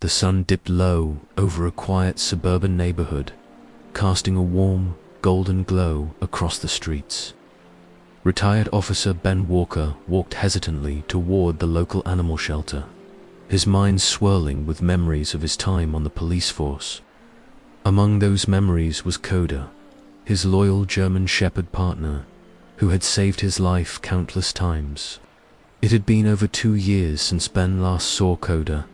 The sun dipped low over a quiet suburban neighborhood, casting a warm, golden glow across the streets. Retired Officer Ben Walker walked hesitantly toward the local animal shelter, his mind swirling with memories of his time on the police force. Among those memories was Coda, his loyal German Shepherd partner, who had saved his life countless times. It had been over 2 years since Ben last saw Coda,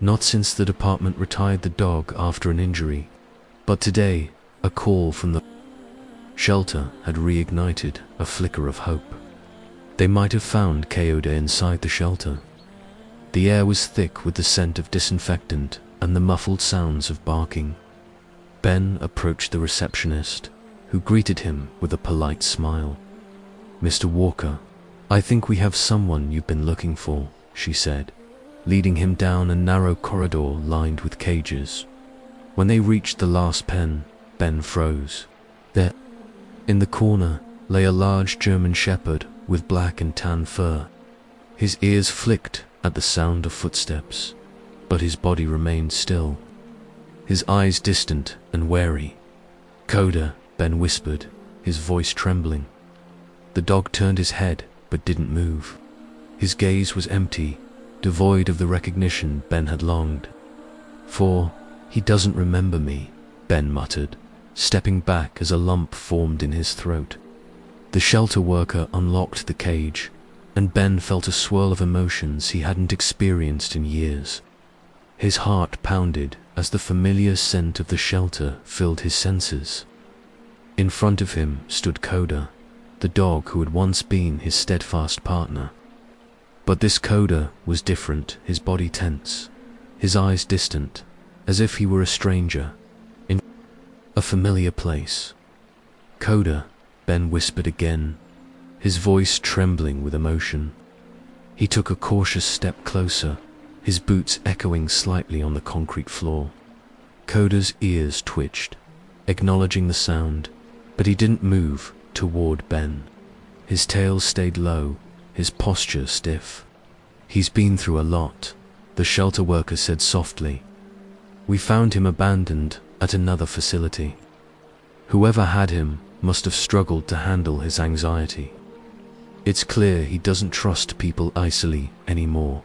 not since the department retired the dog after an injury, but today, a call from the shelter had reignited a flicker of hope. They might have found Coda inside the shelter. The air was thick with the scent of disinfectant and the muffled sounds of barking. Ben approached the receptionist, who greeted him with a polite smile. "Mr. Walker, I think we have someone you've been looking for," she said, leading him down a narrow corridor lined with cages. When they reached the last pen, Ben froze. There, in the corner, lay a large German Shepherd with black and tan fur. His ears flicked at the sound of footsteps, but his body remained still, his eyes distant and wary. "Coda," Ben whispered, his voice trembling. The dog turned his head but didn't move. His gaze was empty, devoid of the recognition Ben had longed for. "He doesn't remember me," Ben muttered, stepping back as a lump formed in his throat. The shelter worker unlocked the cage, and Ben felt a swirl of emotions he hadn't experienced in years. His heart pounded as the familiar scent of the shelter filled his senses. In front of him stood Coda, the dog who had once been his steadfast partner. But this Coda was different, his body tense, his eyes distant, as if he were a stranger, in a familiar place. "Coda," Ben whispered again, his voice trembling with emotion. He took a cautious step closer, his boots echoing slightly on the concrete floor. Coda's ears twitched, acknowledging the sound, but he didn't move toward Ben. His tail stayed low, his posture stiff. "He's been through a lot," the shelter worker said softly. "We found him abandoned at another facility. Whoever had him must have struggled to handle his anxiety. It's clear he doesn't trust people easily anymore."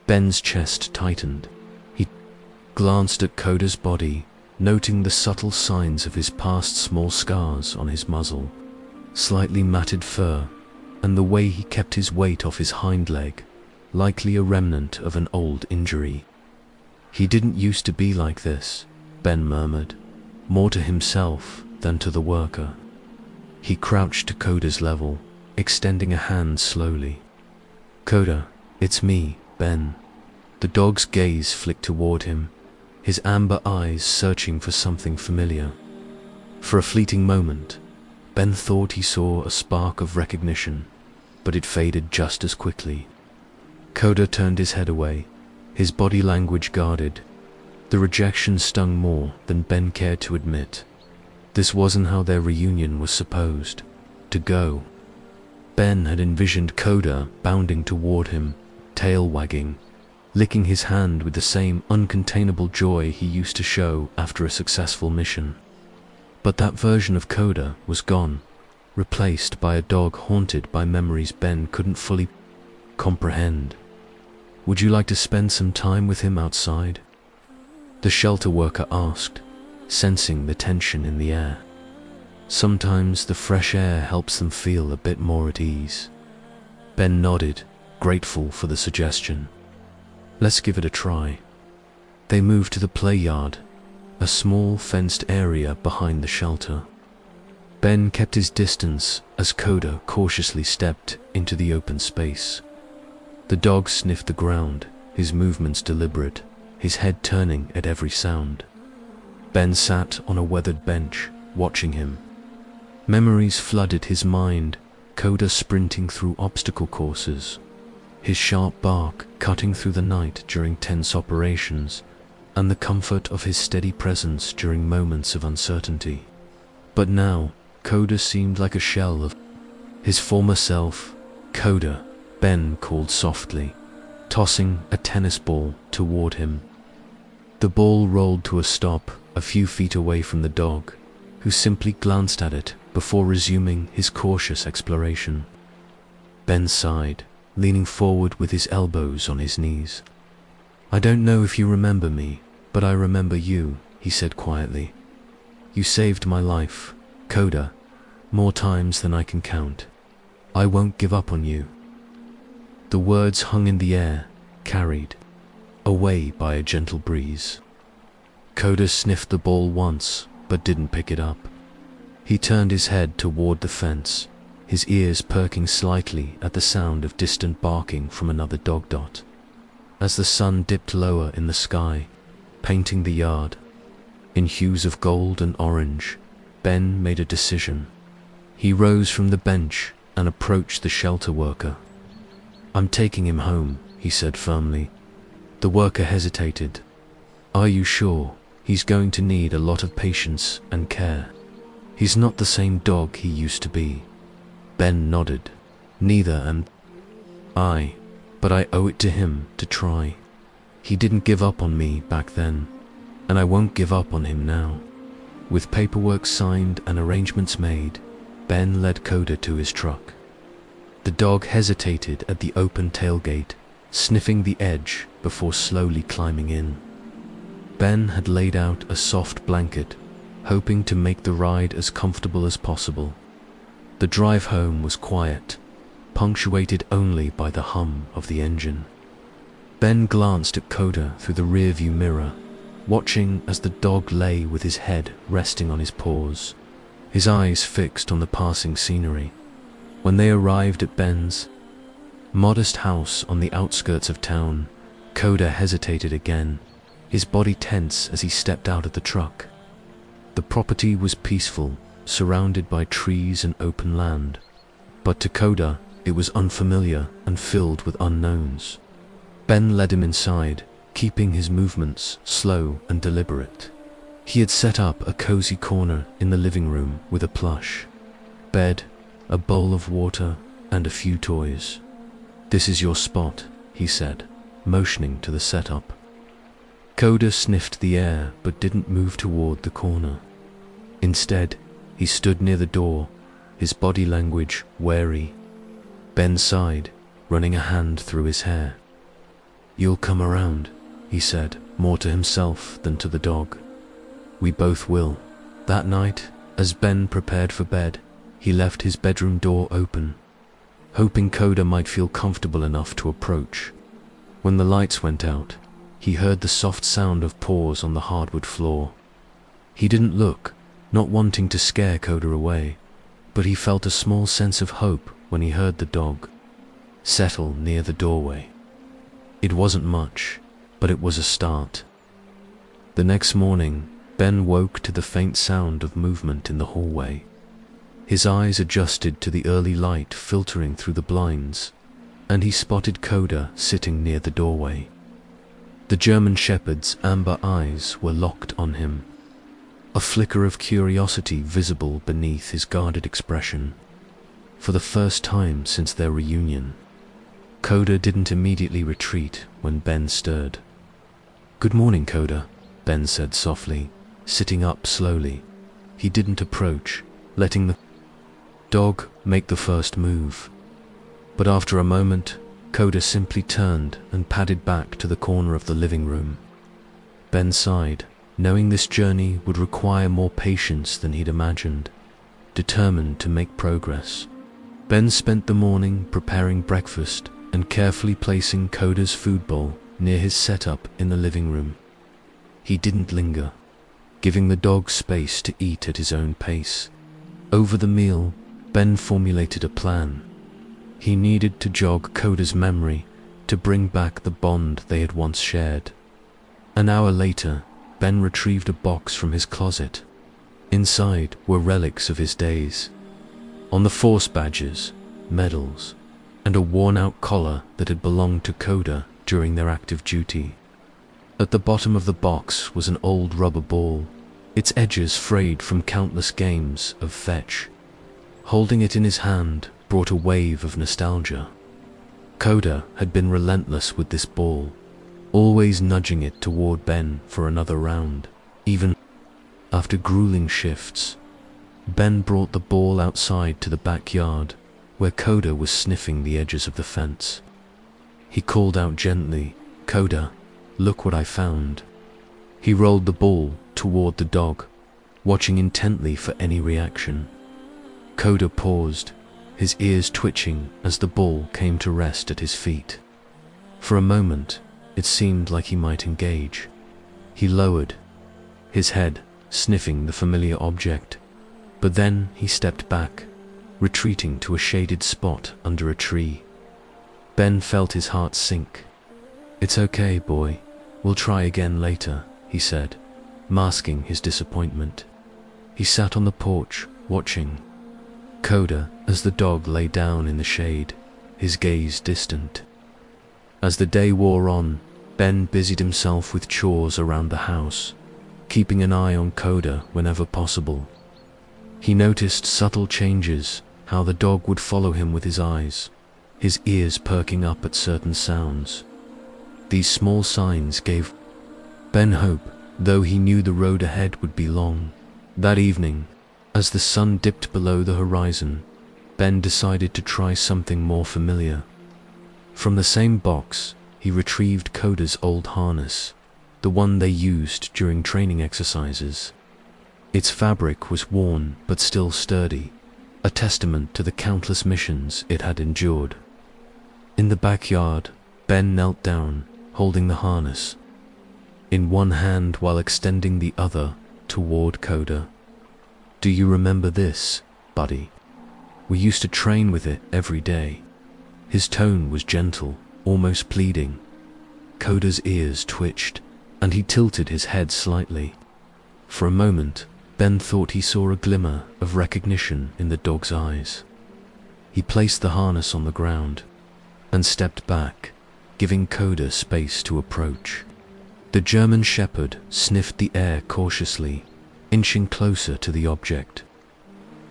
Ben's chest tightened. He glanced at Coda's body, noting the subtle signs of his past small scars on his muzzle, slightly matted fur, and the way he kept his weight off his hind leg, likely a remnant of an old injury. "He didn't used to be like this," Ben murmured, more to himself than to the worker. He crouched to Coda's level, extending a hand slowly. "Coda, it's me, Ben." The dog's gaze flicked toward him, his amber eyes searching for something familiar. For a fleeting moment, Ben thought he saw a spark of recognition, but it faded just as quickly. Coda turned his head away, his body language guarded. The rejection stung more than Ben cared to admit. This wasn't how their reunion was supposed to go. Ben had envisioned Coda bounding toward him, tail wagging, licking his hand with the same uncontainable joy he used to show after a successful mission. But that version of Coda was gone, replaced by a dog haunted by memories Ben couldn't fully comprehend. "Would you like to spend some time with him outside?" the shelter worker asked, sensing the tension in the air. Sometimes the fresh air helps them feel a bit more at ease. Ben nodded, grateful for the suggestion. "Let's give it a try." They moved to the play yard, a small fenced area behind the shelter. Ben kept his distance as Coda cautiously stepped into the open space. The dog sniffed the ground, his movements deliberate, his head turning at every sound. Ben sat on a weathered bench, watching him. Memories flooded his mind, Coda sprinting through obstacle courses, his sharp bark cutting through the night during tense operations, and the comfort of his steady presence during moments of uncertainty. But now, Coda seemed like a shell of his former self. "Coda," Ben called softly, tossing a tennis ball toward him. The ball rolled to a stop a few feet away from the dog, who simply glanced at it before resuming his cautious exploration. Ben sighed, leaning forward with his elbows on his knees. "I don't know if you remember me, but I remember you," he said quietly. "You saved my life, Coda, more times than I can count. I won't give up on you." The words hung in the air, carried away by a gentle breeze. Coda sniffed the ball once, but didn't pick it up. He turned his head toward the fence, his ears perking slightly at the sound of distant barking from another dog dot. As the sun dipped lower in the sky, painting the yard in hues of gold and orange, Ben made a decision. He rose from the bench and approached the shelter worker. "I'm taking him home," he said firmly. The worker hesitated. "Are you sure? He's going to need a lot of patience and care. He's not the same dog he used to be." Ben nodded. "Neither am I, but I owe it to him to try. He didn't give up on me back then, and I won't give up on him now." With paperwork signed and arrangements made, Ben led Coda to his truck. The dog hesitated at the open tailgate, sniffing the edge before slowly climbing in. Ben had laid out a soft blanket, hoping to make the ride as comfortable as possible. The drive home was quiet, punctuated only by the hum of the engine. Ben glanced at Coda through the rearview mirror, watching as the dog lay with his head resting on his paws, his eyes fixed on the passing scenery. When they arrived at Ben's modest house on the outskirts of town, Coda hesitated again, his body tense as he stepped out of the truck. The property was peaceful, surrounded by trees and open land, but to Coda it was unfamiliar and filled with unknowns. Ben led him inside, keeping his movements slow and deliberate. He had set up a cozy corner in the living room with a plush bed, a bowl of water, and a few toys. "This is your spot," he said, motioning to the setup. Coda sniffed the air but didn't move toward the corner. Instead, he stood near the door, his body language wary. Ben sighed, running a hand through his hair. "You'll come around," he said, more to himself than to the dog. "We both will." That night, as Ben prepared for bed, he left his bedroom door open, hoping Coda might feel comfortable enough to approach. When the lights went out, he heard the soft sound of paws on the hardwood floor. He didn't look, not wanting to scare Coda away, but he felt a small sense of hope when he heard the dog settle near the doorway. It wasn't much, but it was a start. The next morning, Ben woke to the faint sound of movement in the hallway. His eyes adjusted to the early light filtering through the blinds, and he spotted Coda sitting near the doorway. The German Shepherd's amber eyes were locked on him, a flicker of curiosity visible beneath his guarded expression. For the first time since their reunion, Coda didn't immediately retreat when Ben stirred. "Good morning, Coda," Ben said softly, sitting up slowly. He didn't approach, letting the dog make the first move. But after a moment, Coda simply turned and padded back to the corner of the living room. Ben sighed, knowing this journey would require more patience than he'd imagined, determined to make progress. Ben spent the morning preparing breakfast and carefully placing Coda's food bowl near his setup in the living room. He didn't linger, giving the dog space to eat at his own pace. Over the meal, Ben formulated a plan. He needed to jog Coda's memory to bring back the bond they had once shared. An hour later, Ben retrieved a box from his closet. Inside were relics of his days. On the force badges, medals, and a worn-out collar that had belonged to Coda during their active duty. At the bottom of the box was an old rubber ball, its edges frayed from countless games of fetch. Holding it in his hand brought a wave of nostalgia. Coda had been relentless with this ball, always nudging it toward Ben for another round. Even after grueling shifts, Ben brought the ball outside to the backyard, where Coda was sniffing the edges of the fence. He called out gently, "Coda, look what I found." He rolled the ball toward the dog, watching intently for any reaction. Coda paused, his ears twitching as the ball came to rest at his feet. For a moment, it seemed like he might engage. He lowered his head, sniffing the familiar object, but then he stepped back, retreating to a shaded spot under a tree. Ben felt his heart sink. "It's okay, boy. We'll try again later," he said, masking his disappointment. He sat on the porch, watching Coda as the dog lay down in the shade, his gaze distant. As the day wore on, Ben busied himself with chores around the house, keeping an eye on Coda whenever possible. He noticed subtle changes, how the dog would follow him with his eyes, his ears perking up at certain sounds. These small signs gave Ben hope, though he knew the road ahead would be long. That evening, as the sun dipped below the horizon, Ben decided to try something more familiar. From the same box, he retrieved Coda's old harness, the one they used during training exercises. Its fabric was worn but still sturdy, a testament to the countless missions it had endured. In the backyard, Ben knelt down, holding the harness in one hand while extending the other toward Coda. "Do you remember this, buddy? We used to train with it every day." His tone was gentle, almost pleading. Coda's ears twitched, and he tilted his head slightly. For a moment, Ben thought he saw a glimmer of recognition in the dog's eyes. He placed the harness on the ground and stepped back, giving Coda space to approach. The German shepherd sniffed the air cautiously, inching closer to the object.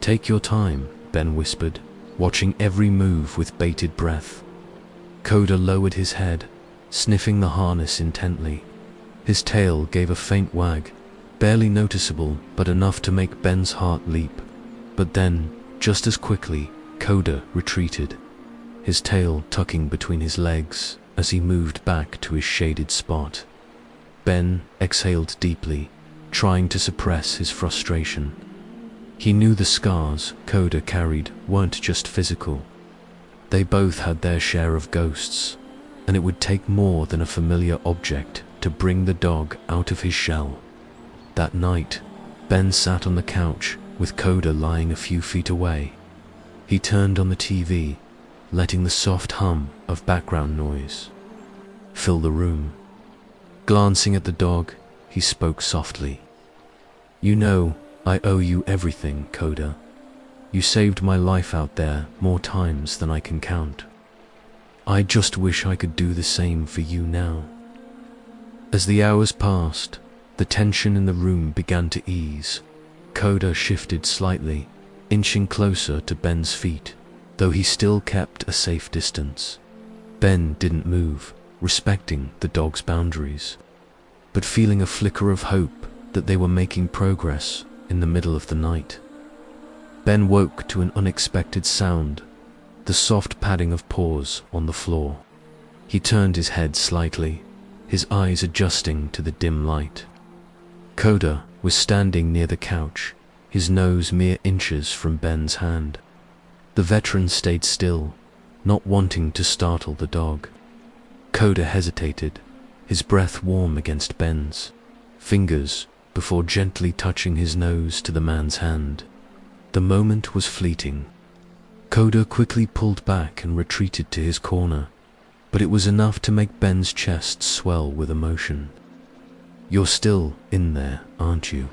"Take your time," Ben whispered, watching every move with bated breath. Coda lowered his head, sniffing the harness intently. His tail gave a faint wag, barely noticeable but enough to make Ben's heart leap. But then, just as quickly, Coda retreated, his tail tucking between his legs as he moved back to his shaded spot. Ben exhaled deeply, trying to suppress his frustration. He knew the scars Coda carried weren't just physical. They both had their share of ghosts, and it would take more than a familiar object to bring the dog out of his shell. That night, Ben sat on the couch with Coda lying a few feet away. He turned on the TV, letting the soft hum of background noise fill the room. Glancing at the dog, he spoke softly. "You know, I owe you everything, Coda. You saved my life out there more times than I can count. I just wish I could do the same for you now." As the hours passed, the tension in the room began to ease. Coda shifted slightly, inching closer to Ben's feet, though he still kept a safe distance. Ben didn't move, respecting the dog's boundaries, but feeling a flicker of hope that they were making progress in the middle of the night. Ben woke to an unexpected sound, the soft padding of paws on the floor. He turned his head slightly, his eyes adjusting to the dim light. Coda was standing near the couch, his nose mere inches from Ben's hand. The veteran stayed still, not wanting to startle the dog. Coda hesitated, his breath warm against Ben's fingers, before gently touching his nose to the man's hand. The moment was fleeting. Coda quickly pulled back and retreated to his corner, but it was enough to make Ben's chest swell with emotion. "You're still in there, aren't you?"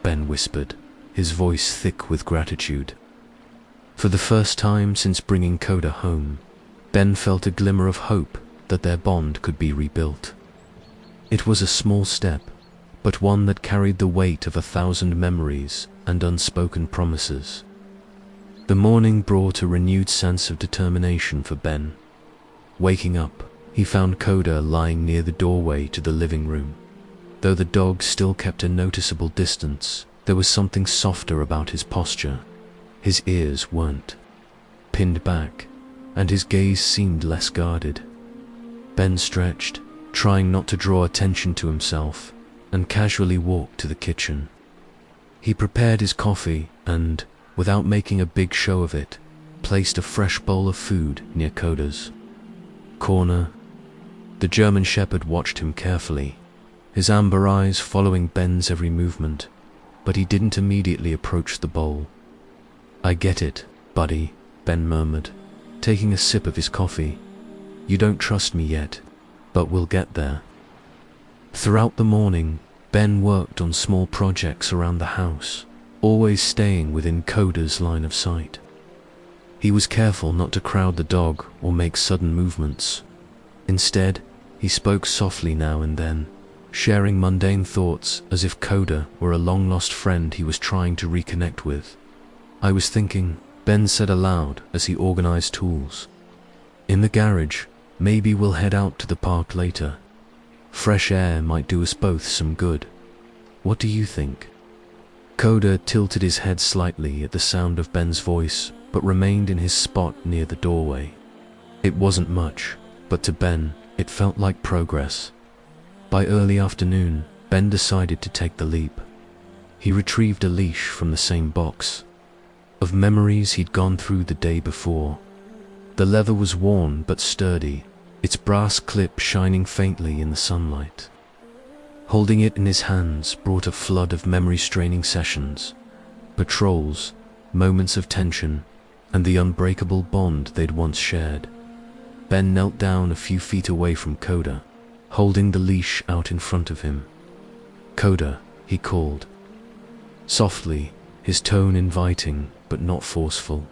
Ben whispered, his voice thick with gratitude. For the first time since bringing Coda home, Ben felt a glimmer of hope that their bond could be rebuilt. It was a small step, but one that carried the weight of 1,000 memories and unspoken promises. The morning brought a renewed sense of determination for Ben. Waking up, He found Coda lying near the doorway to the living room. Though the dog still kept a noticeable distance, there was something softer about his posture. His ears weren't pinned back, and his gaze seemed less guarded. Ben stretched, trying not to draw attention to himself, and casually walked to the kitchen. He prepared his coffee and, without making a big show of it, placed a fresh bowl of food near Coda's corner. The German Shepherd watched him carefully, his amber eyes following Ben's every movement, but he didn't immediately approach the bowl. "I get it, buddy," Ben murmured, taking a sip of his coffee. "You don't trust me yet, but we'll get there." Throughout the morning, Ben worked on small projects around the house, always staying within Coda's line of sight. He was careful not to crowd the dog or make sudden movements. Instead, he spoke softly now and then, sharing mundane thoughts as if Coda were a long-lost friend he was trying to reconnect with. "I was thinking," Ben said aloud as he organized tools. "In the garage, maybe we'll head out to the park later. Fresh air might do us both some good. What do you think?" Coda tilted his head slightly at the sound of Ben's voice, but remained in his spot near the doorway. It wasn't much, but to Ben, it felt like progress. By early afternoon, Ben decided to take the leap. He retrieved a leash from the same box of memories he'd gone through the day before. The leather was worn but sturdy, its brass clip shining faintly in the sunlight. Holding it in his hands brought a flood of memory-straining sessions, patrols, moments of tension, and the unbreakable bond they'd once shared. Ben knelt down a few feet away from Coda, holding the leash out in front of him. "Coda," he called. Softly, his tone inviting but not forceful.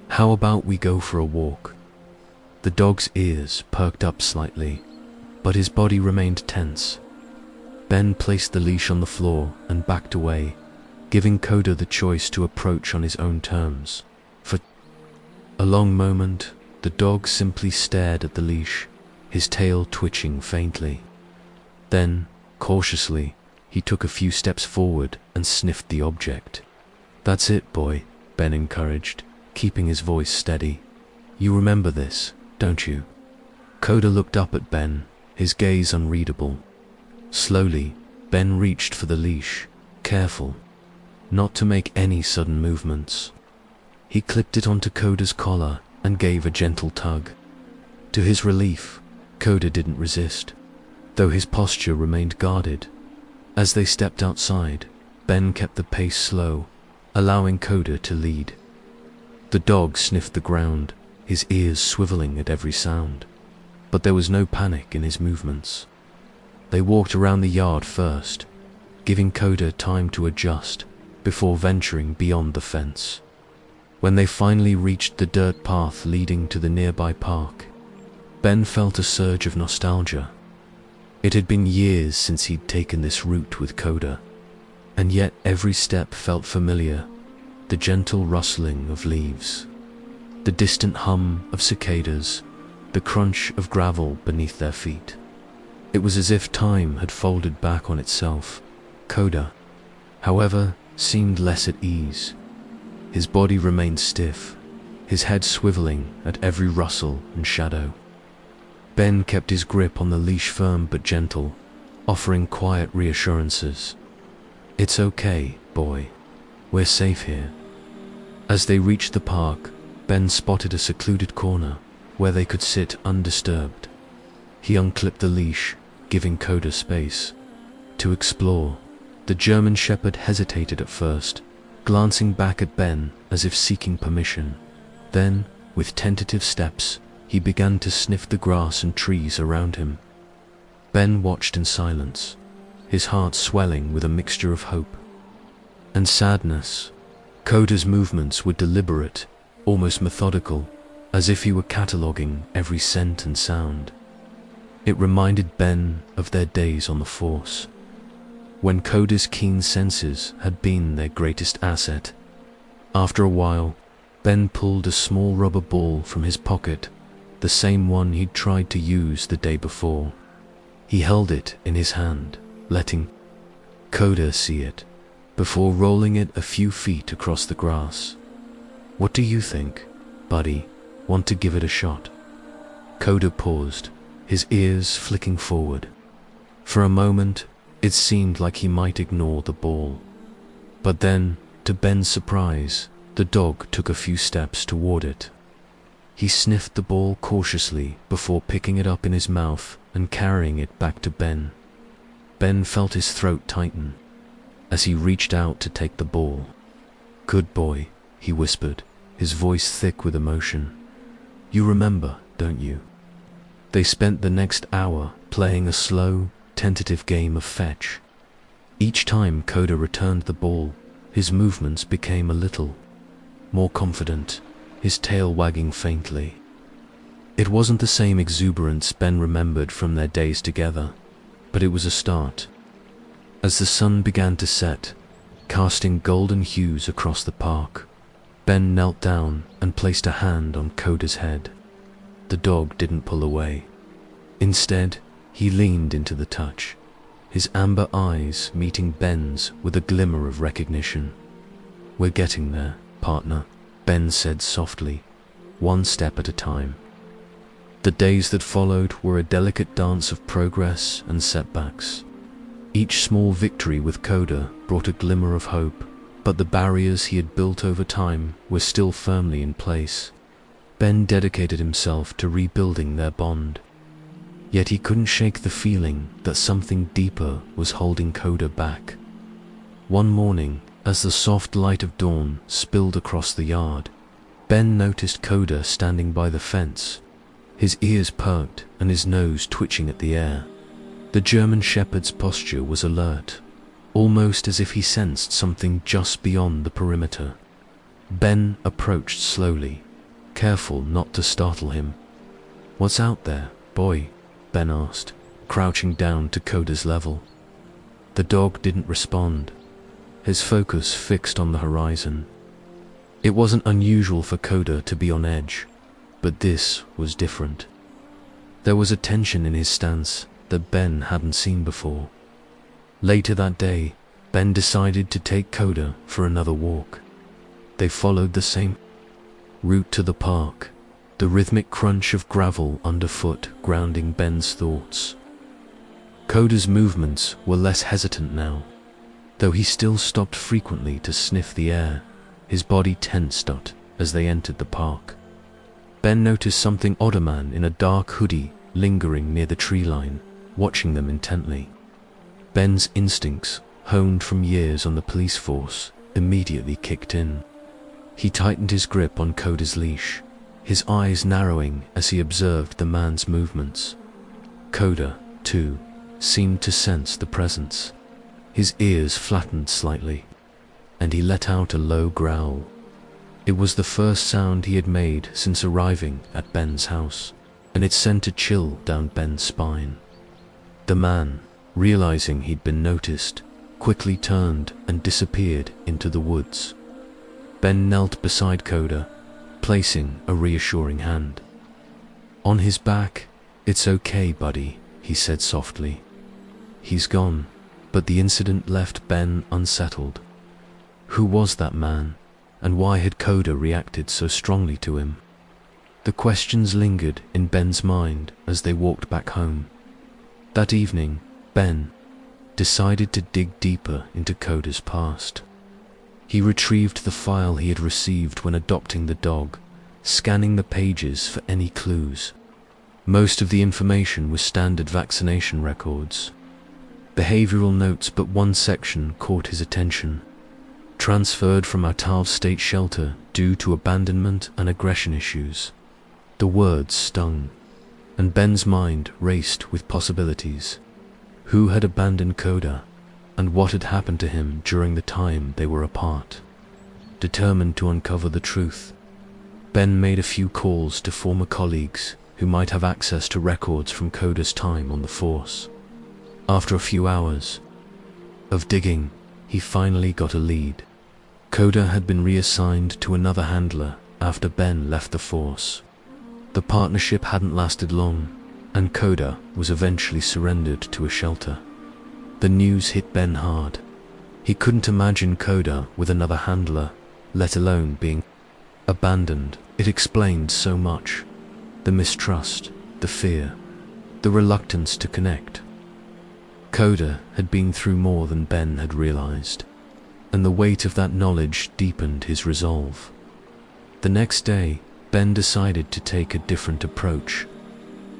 "How about we go for a walk?" The dog's ears perked up slightly, but his body remained tense. Ben placed the leash on the floor and backed away, giving Coda the choice to approach on his own terms. For a long moment, the dog simply stared at the leash, his tail twitching faintly. Then, cautiously, he took a few steps forward and sniffed the object. "That's it, boy," Ben encouraged, keeping his voice steady. "You remember this, don't you?" Coda looked up at Ben, his gaze unreadable. Slowly, Ben reached for the leash, careful not to make any sudden movements. He clipped it onto Coda's collar and gave a gentle tug. To his relief, Coda didn't resist, though his posture remained guarded. As they stepped outside, Ben kept the pace slow, allowing Coda to lead. The dog sniffed the ground, his ears swiveling at every sound, but there was no panic in his movements. They walked around the yard first, giving Coda time to adjust before venturing beyond the fence. When they finally reached the dirt path leading to the nearby park, Ben felt a surge of nostalgia. It had been years since he'd taken this route with Coda, and yet every step felt familiar. The gentle rustling of leaves, the distant hum of cicadas, the crunch of gravel beneath their feet. It was as if time had folded back on itself. Coda, however, seemed less at ease. His body remained stiff, his head swiveling at every rustle and shadow. Ben kept his grip on the leash firm but gentle, offering quiet reassurances. "It's okay, boy. We're safe here." As they reached the park, Ben spotted a secluded corner where they could sit undisturbed. He unclipped the leash, giving Coda space to explore. The German Shepherd hesitated at first, glancing back at Ben as if seeking permission. Then, with tentative steps, he began to sniff the grass and trees around him. Ben watched in silence, his heart swelling with a mixture of hope and sadness. Coda's movements were deliberate, almost methodical, as if he were cataloguing every scent and sound. It reminded Ben of their days on the force, when Coda's keen senses had been their greatest asset. After a while, Ben pulled a small rubber ball from his pocket the same one he'd tried to use the day before. He held it in his hand, letting Coda see it, before rolling it a few feet across the grass. "What do you think, buddy? Want to give it a shot?" Coda paused, his ears flicking forward. For a moment, it seemed like he might ignore the ball. But then, to Ben's surprise, the dog took a few steps toward it. He sniffed the ball cautiously before picking it up in his mouth and carrying it back to Ben. Ben felt his throat tighten as he reached out to take the ball. "Good boy," he whispered, his voice thick with emotion. "You remember, don't you?" They spent the next hour playing a slow, tentative game of fetch. Each time Coda returned the ball, his movements became a little more confident, his tail wagging faintly. It wasn't the same exuberance Ben remembered from their days together, but it was a start. As the sun began to set, casting golden hues across the park, Ben knelt down and placed a hand on Coda's head. The dog didn't pull away. Instead, he leaned into the touch, his amber eyes meeting Ben's with a glimmer of recognition. "We're getting there, partner," Ben said softly, one step at a time. The days that followed were a delicate dance of progress and setbacks. Each small victory with Coda brought a glimmer of hope, but the barriers he had built over time were still firmly in place. Ben dedicated himself to rebuilding their bond. Yet he couldn't shake the feeling that something deeper was holding Coda back. One morning, as the soft light of dawn spilled across the yard, Ben noticed Coda standing by the fence, his ears perked and his nose twitching at the air. The German shepherd's posture was alert, almost as if he sensed something just beyond the perimeter. Ben approached slowly, careful not to startle him. "What's out there, boy?" Ben asked, crouching down to Coda's level. The dog didn't respond, his focus fixed on the horizon. It wasn't unusual for Coda to be on edge, but this was different. There was a tension in his stance that Ben hadn't seen before. Later that day, Ben decided to take Coda for another walk. They followed the same route to the park, the rhythmic crunch of gravel underfoot grounding Ben's thoughts. Coda's movements were less hesitant now, though he still stopped frequently to sniff the air, his body tensed up as they entered the park. Ben noticed something odd, a man in a dark hoodie lingering near the tree line, watching them intently. Ben's instincts, honed from years on the police force, immediately kicked in. He tightened his grip on Coda's leash, his eyes narrowing as he observed the man's movements. Coda, too, seemed to sense the presence. His ears flattened slightly, and he let out a low growl. It was the first sound he had made since arriving at Ben's house, and it sent a chill down Ben's spine. The man, realizing he'd been noticed, quickly turned and disappeared into the woods. Ben knelt beside Coda, placing a reassuring hand on his back. "It's okay, buddy," he said softly. "He's gone." But the incident left Ben unsettled. Who was that man, and why had Coda reacted so strongly to him? The questions lingered in Ben's mind as they walked back home. That evening, Ben decided to dig deeper into Coda's past. He retrieved the file he had received when adopting the dog, scanning the pages for any clues. Most of the information was standard vaccination records, behavioral notes, but one section caught his attention. Transferred from Atal State Shelter due to abandonment and aggression issues. The words stung, and Ben's mind raced with possibilities. Who had abandoned Coda, and what had happened to him during the time they were apart? Determined to uncover the truth, Ben made a few calls to former colleagues who might have access to records from Coda's time on the force. After a few hours of digging, he finally got a lead. Coda had been reassigned to another handler after Ben left the force. The partnership hadn't lasted long, and Koda was eventually surrendered to a shelter. The news hit Ben hard. He couldn't imagine Koda with another handler, let alone being abandoned. It explained so much. The mistrust, the fear, the reluctance to connect. Koda had been through more than Ben had realized, and the weight of that knowledge deepened his resolve. The next day, Ben decided to take a different approach.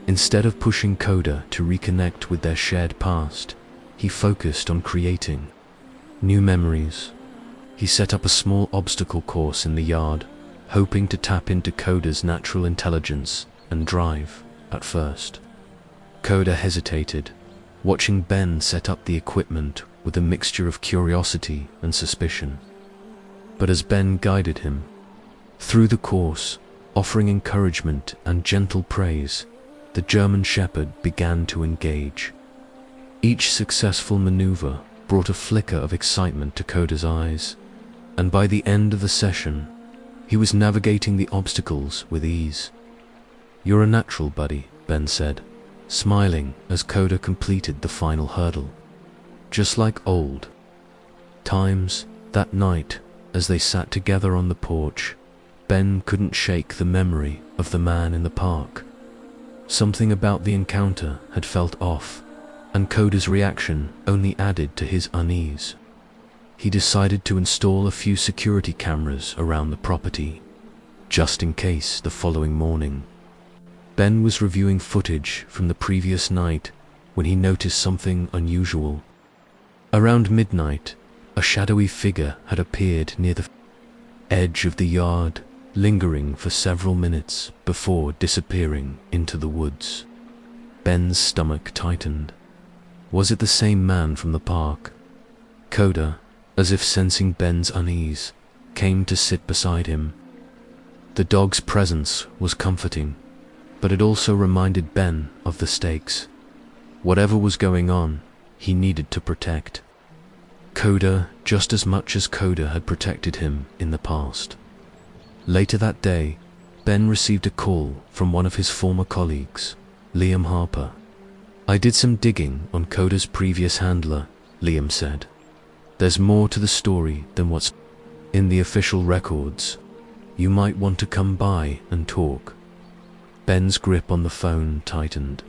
Instead of pushing Koda to reconnect with their shared past, he focused on creating new memories. He set up a small obstacle course in the yard, hoping to tap into Koda's natural intelligence and drive at first. Koda hesitated, watching Ben set up the equipment with a mixture of curiosity and suspicion. But as Ben guided him through the course, offering encouragement and gentle praise, the German Shepherd began to engage. Each successful maneuver brought a flicker of excitement to Koda's eyes, and by the end of the session, he was navigating the obstacles with ease. "You're a natural, buddy," Ben said, smiling as Koda completed the final hurdle. Just like old times. That night, as they sat together on the porch, Ben couldn't shake the memory of the man in the park. Something about the encounter had felt off, and Koda's reaction only added to his unease. He decided to install a few security cameras around the property, just in case. The following morning, Ben was reviewing footage from the previous night when he noticed something unusual. Around midnight, a shadowy figure had appeared near the edge of the yard, lingering for several minutes before disappearing into the woods. Ben's stomach tightened. Was it the same man from the park? Koda, as if sensing Ben's unease, came to sit beside him. The dog's presence was comforting, but it also reminded Ben of the stakes. Whatever was going on, he needed to protect Koda just as much as Koda had protected him in the past. Later that day, Ben received a call from one of his former colleagues, Liam Harper. "I did some digging on Koda's previous handler," Liam said. "There's more to the story than what's in the official records. You might want to come by and talk." Ben's grip on the phone tightened.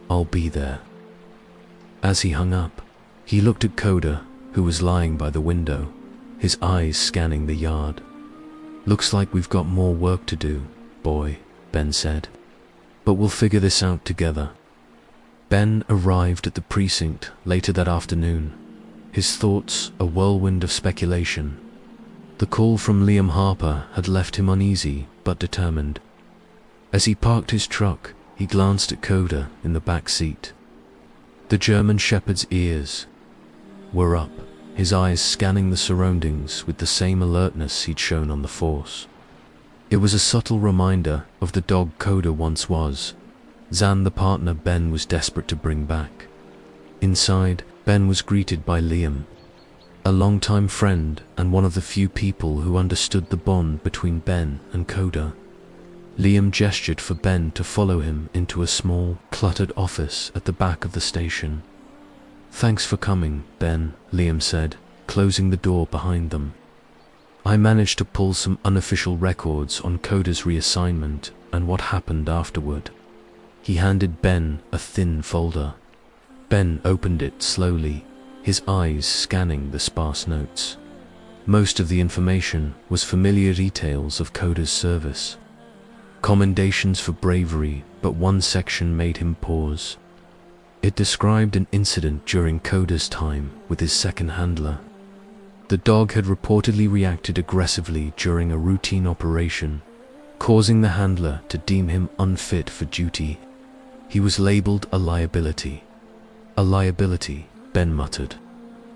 "I'll be there." As he hung up, he looked at Koda, who was lying by the window, his eyes scanning the yard. "Looks like we've got more work to do, boy," Ben said. "But we'll figure this out together." Ben arrived at the precinct later that afternoon, his thoughts a whirlwind of speculation. The call from Liam Harper had left him uneasy but determined. As he parked his truck, he glanced at Koda in the back seat. The German Shepherd's ears were up, his eyes scanning the surroundings with the same alertness he'd shown on the force. It was a subtle reminder of the dog Koda once was, Zan, the partner Ben was desperate to bring back. Inside, Ben was greeted by Liam, a longtime friend and one of the few people who understood the bond between Ben and Koda. Liam gestured for Ben to follow him into a small, cluttered office at the back of the station. "Thanks for coming, Ben," Liam said, closing the door behind them. "I managed to pull some unofficial records on Koda's reassignment and what happened afterward." He handed Ben a thin folder. Ben opened it slowly, his eyes scanning the sparse notes. Most of the information was familiar details of Koda's service. Commendations for bravery, but one section made him pause. It described an incident during Koda's time with his second handler. The dog had reportedly reacted aggressively during a routine operation, causing the handler to deem him unfit for duty. He was labeled a liability. "A liability," Ben muttered,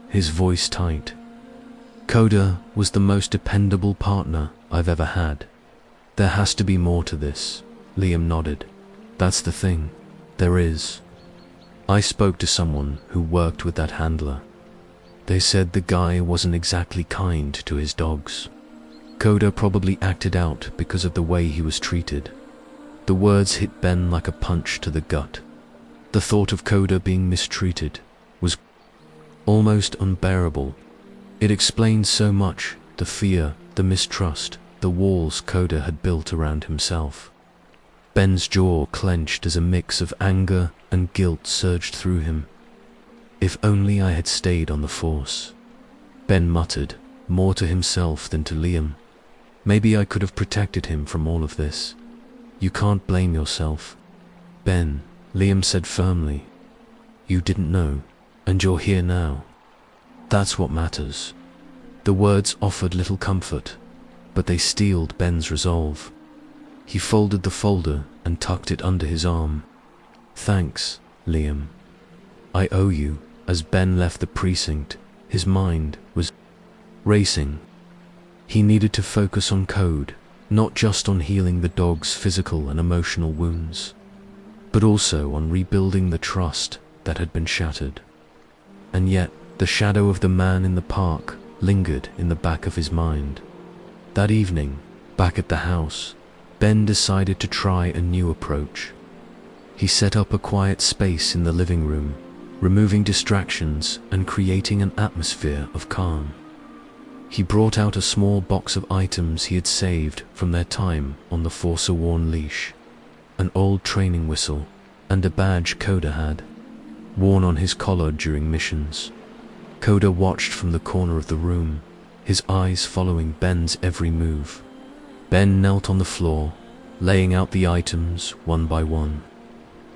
his voice tight. "Koda was the most dependable partner I've ever had. There has to be more to this," Liam nodded. "That's the thing, there is. I spoke to someone who worked with that handler. They said the guy wasn't exactly kind to his dogs. Koda probably acted out because of the way he was treated. The words hit Ben like a punch to the gut. The thought of Coda being mistreated was almost unbearable. It explained so much: the fear, the mistrust, the walls Coda had built around himself. Ben's jaw clenched as a mix of anger and guilt surged through him. If only I had stayed on the force, Ben muttered, more to himself than to Liam. Maybe I could have protected him from all of this. You can't blame yourself, Ben, Liam said firmly. You didn't know, and you're here now. That's what matters. The words offered little comfort, but they steeled Ben's resolve. He folded the folder and tucked it under his arm. Thanks, Liam. I owe you. As Ben left the precinct, his mind was racing. He needed to focus on Code, not just on healing the dog's physical and emotional wounds, but also on rebuilding the trust that had been shattered. And yet, the shadow of the man in the park lingered in the back of his mind. That evening, back at the house, Ben decided to try a new approach. He set up a quiet space in the living room, removing distractions and creating an atmosphere of calm. He brought out a small box of items he had saved from their time on the Force-worn leash, an old training whistle, and a badge Coda had, worn on his collar during missions. Coda watched from the corner of the room, his eyes following Ben's every move. Ben knelt on the floor, laying out the items one by one.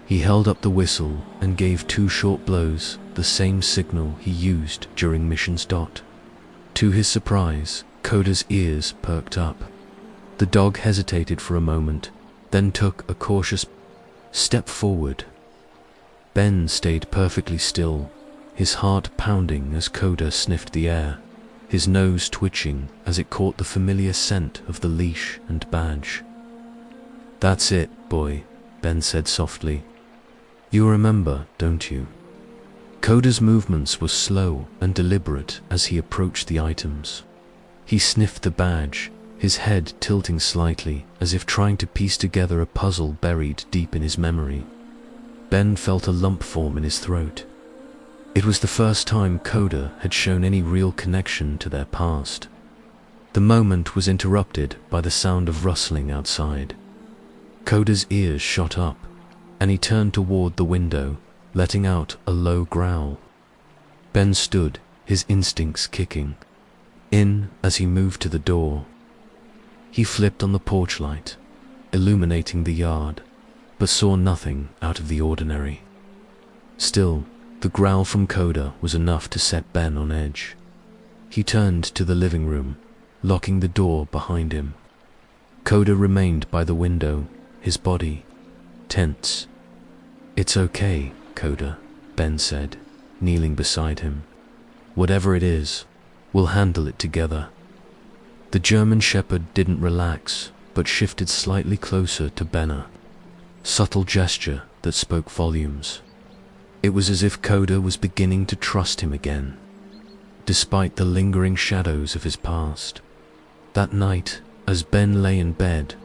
He held up the whistle and gave 2 short blows, the same signal he used during missions. To his surprise, Coda's ears perked up. The dog hesitated for a moment, then took a cautious step forward. Ben stayed perfectly still, his heart pounding as Coda sniffed the air, his nose twitching as it caught the familiar scent of the leash and badge. That's it, boy, Ben said softly. You remember, don't you? Coda's movements were slow and deliberate as he approached the items. He sniffed the badge, his head tilting slightly as if trying to piece together a puzzle buried deep in his memory. Ben felt a lump form in his throat. It was the first time Coda had shown any real connection to their past. The moment was interrupted by the sound of rustling outside. Coda's ears shot up, and he turned toward the window, letting out a low growl. Ben stood, his instincts kicking in as he moved to the door. He flipped on the porch light, illuminating the yard, but saw nothing out of the ordinary. Still, the growl from Coda was enough to set Ben on edge. He turned to the living room, locking the door behind him. Coda remained by the window, his body tense. It's okay, Coda, Ben said, kneeling beside him. Whatever it is, we'll handle it together. The German Shepherd didn't relax, but shifted slightly closer to Ben, subtle gesture that spoke volumes. It was as if Coda was beginning to trust him again, despite the lingering shadows of his past. That night, as Ben lay in bed,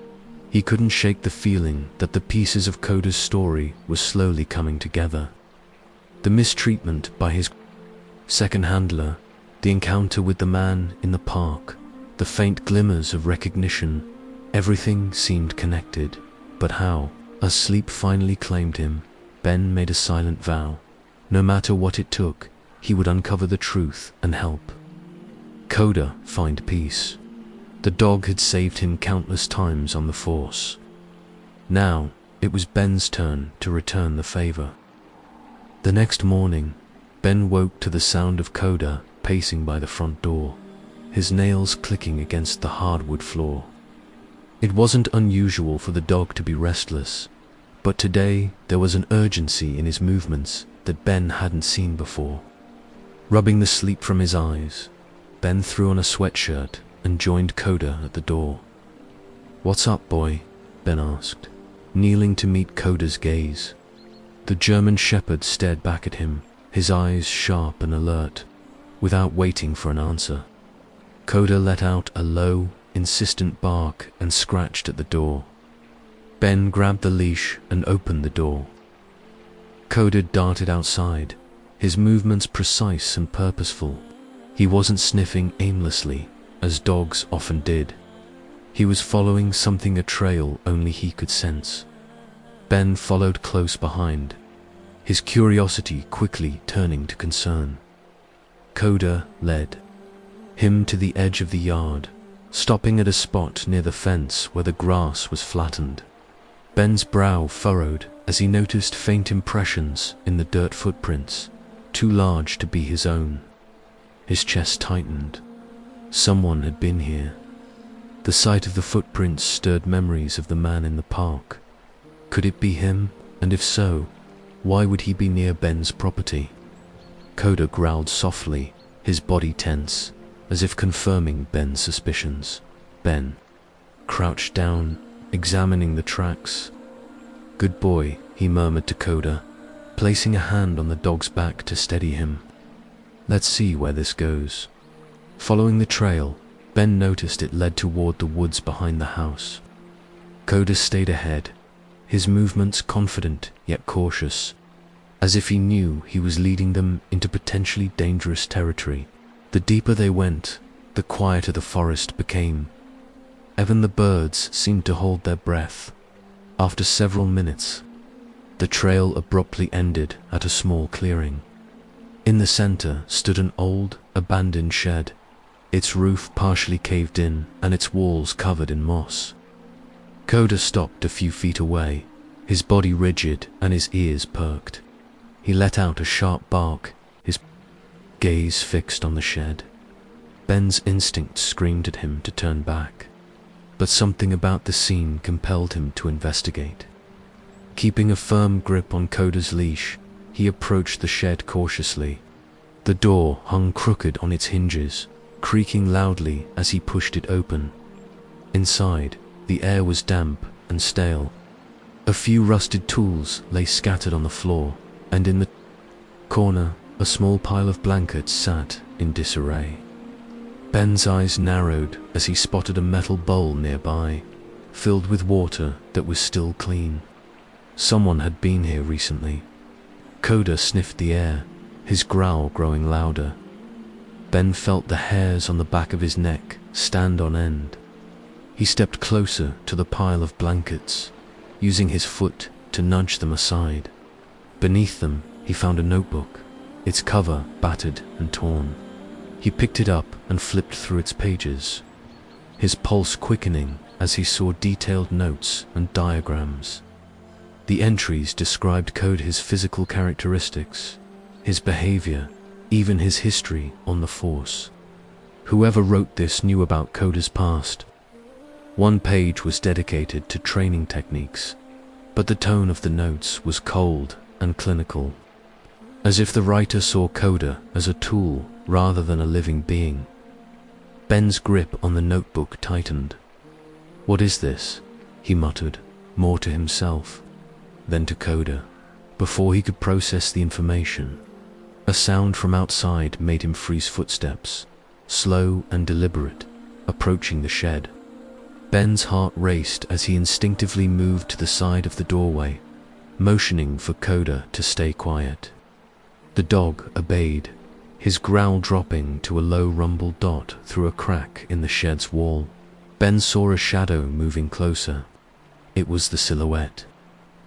he couldn't shake the feeling that the pieces of Coda's story were slowly coming together. The mistreatment by his second handler, the encounter with the man in the park, the faint glimmers of recognition, everything seemed connected. But how? As sleep finally claimed him, Ben made a silent vow. No matter what it took, he would uncover the truth and help Coda find peace. The dog had saved him countless times on the Force. Now, it was Ben's turn to return the favor. The next morning, Ben woke to the sound of Coda pacing by the front door, his nails clicking against the hardwood floor. It wasn't unusual for the dog to be restless, but today there was an urgency in his movements that Ben hadn't seen before. Rubbing the sleep from his eyes, Ben threw on a sweatshirt and joined Coda at the door. "What's up, boy?" Ben asked, kneeling to meet Coda's gaze. The German Shepherd stared back at him, his eyes sharp and alert, without waiting for an answer. Coda let out a low, insistent bark and scratched at the door. Ben grabbed the leash and opened the door. Coda darted outside, his movements precise and purposeful. He wasn't sniffing aimlessly, as dogs often did. He was following something, a trail only he could sense. Ben followed close behind, his curiosity quickly turning to concern. Coda led him to the edge of the yard, stopping at a spot near the fence where the grass was flattened. Ben's brow furrowed as he noticed faint impressions in the dirt, footprints, too large to be his own. His chest tightened. Someone had been here. The sight of the footprints stirred memories of the man in the park. Could it be him? And if so, why would he be near Ben's property? Coda growled softly, his body tense, as if confirming Ben's suspicions. Ben crouched down, examining the tracks. "Good boy," he murmured to Coda, placing a hand on the dog's back to steady him. "Let's see where this goes." Following the trail, Ben noticed it led toward the woods behind the house. Coda stayed ahead, his movements confident yet cautious, as if he knew he was leading them into potentially dangerous territory. The deeper they went, the quieter the forest became. Even the birds seemed to hold their breath. After several minutes, the trail abruptly ended at a small clearing. In the center stood an old, abandoned shed, its roof partially caved in and its walls covered in moss. Coda stopped a few feet away, his body rigid and his ears perked. He let out a sharp bark, his gaze fixed on the shed. Ben's instinct screamed at him to turn back, but something about the scene compelled him to investigate. Keeping a firm grip on Coda's leash, he approached the shed cautiously. The door hung crooked on its hinges, creaking loudly as he pushed it open. Inside, the air was damp and stale. A few rusted tools lay scattered on the floor, and in the corner, a small pile of blankets sat in disarray. Ben's eyes narrowed as he spotted a metal bowl nearby, filled with water that was still clean. Someone had been here recently. Coda sniffed the air, his growl growing louder. Ben felt the hairs on the back of his neck stand on end. He stepped closer to the pile of blankets, using his foot to nudge them aside. Beneath them, he found a notebook, its cover battered and torn. He picked it up and flipped through its pages, his pulse quickening as he saw detailed notes and diagrams. The entries described Coda's physical characteristics, his behavior, even his history on the force. Whoever wrote this knew about Coda's past. One page was dedicated to training techniques, but the tone of the notes was cold and clinical, as if the writer saw Coda as a tool rather than a living being. Ben's grip on the notebook tightened. "What is this?" he muttered, more to himself than to Coda. Before he could process the information, a sound from outside made him freeze, footsteps, slow and deliberate, approaching the shed. Ben's heart raced as he instinctively moved to the side of the doorway, motioning for Coda to stay quiet. The dog obeyed, his growl dropping to a low rumble dot through a crack in the shed's wall. Ben saw a shadow moving closer. It was the silhouette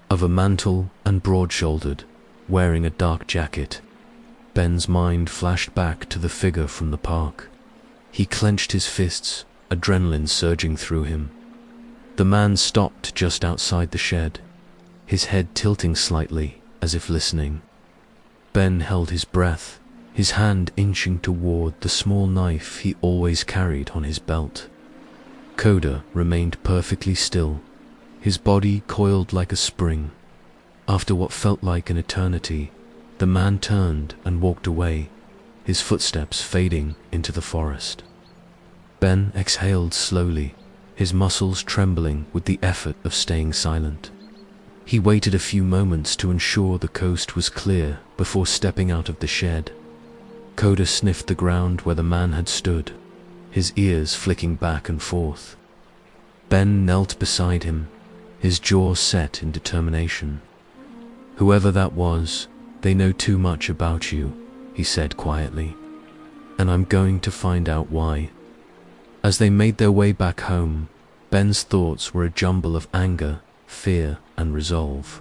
of a man, tall and broad-shouldered, wearing a dark jacket. Ben's mind flashed back to the figure from the park. He clenched his fists, adrenaline surging through him. The man stopped just outside the shed, his head tilting slightly as if listening. Ben held his breath, his hand inching toward the small knife he always carried on his belt. Coda remained perfectly still, his body coiled like a spring. After what felt like an eternity, the man turned and walked away, his footsteps fading into the forest. Ben exhaled slowly, his muscles trembling with the effort of staying silent. He waited a few moments to ensure the coast was clear before stepping out of the shed. Coda sniffed the ground where the man had stood, his ears flicking back and forth. Ben knelt beside him, his jaw set in determination. "Whoever that was, they know too much about you," he said quietly. "And I'm going to find out why." As they made their way back home, Ben's thoughts were a jumble of anger, fear, and resolve.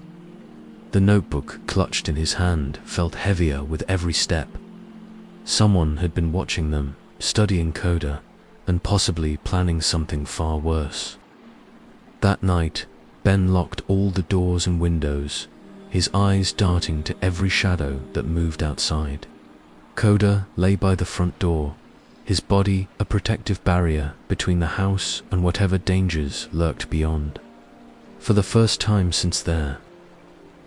The notebook clutched in his hand felt heavier with every step. Someone had been watching them, studying Coda, and possibly planning something far worse. That night, Ben locked all the doors and windows, his eyes darting to every shadow that moved outside. Coda lay by the front door, his body a protective barrier between the house and whatever dangers lurked beyond. For the first time since their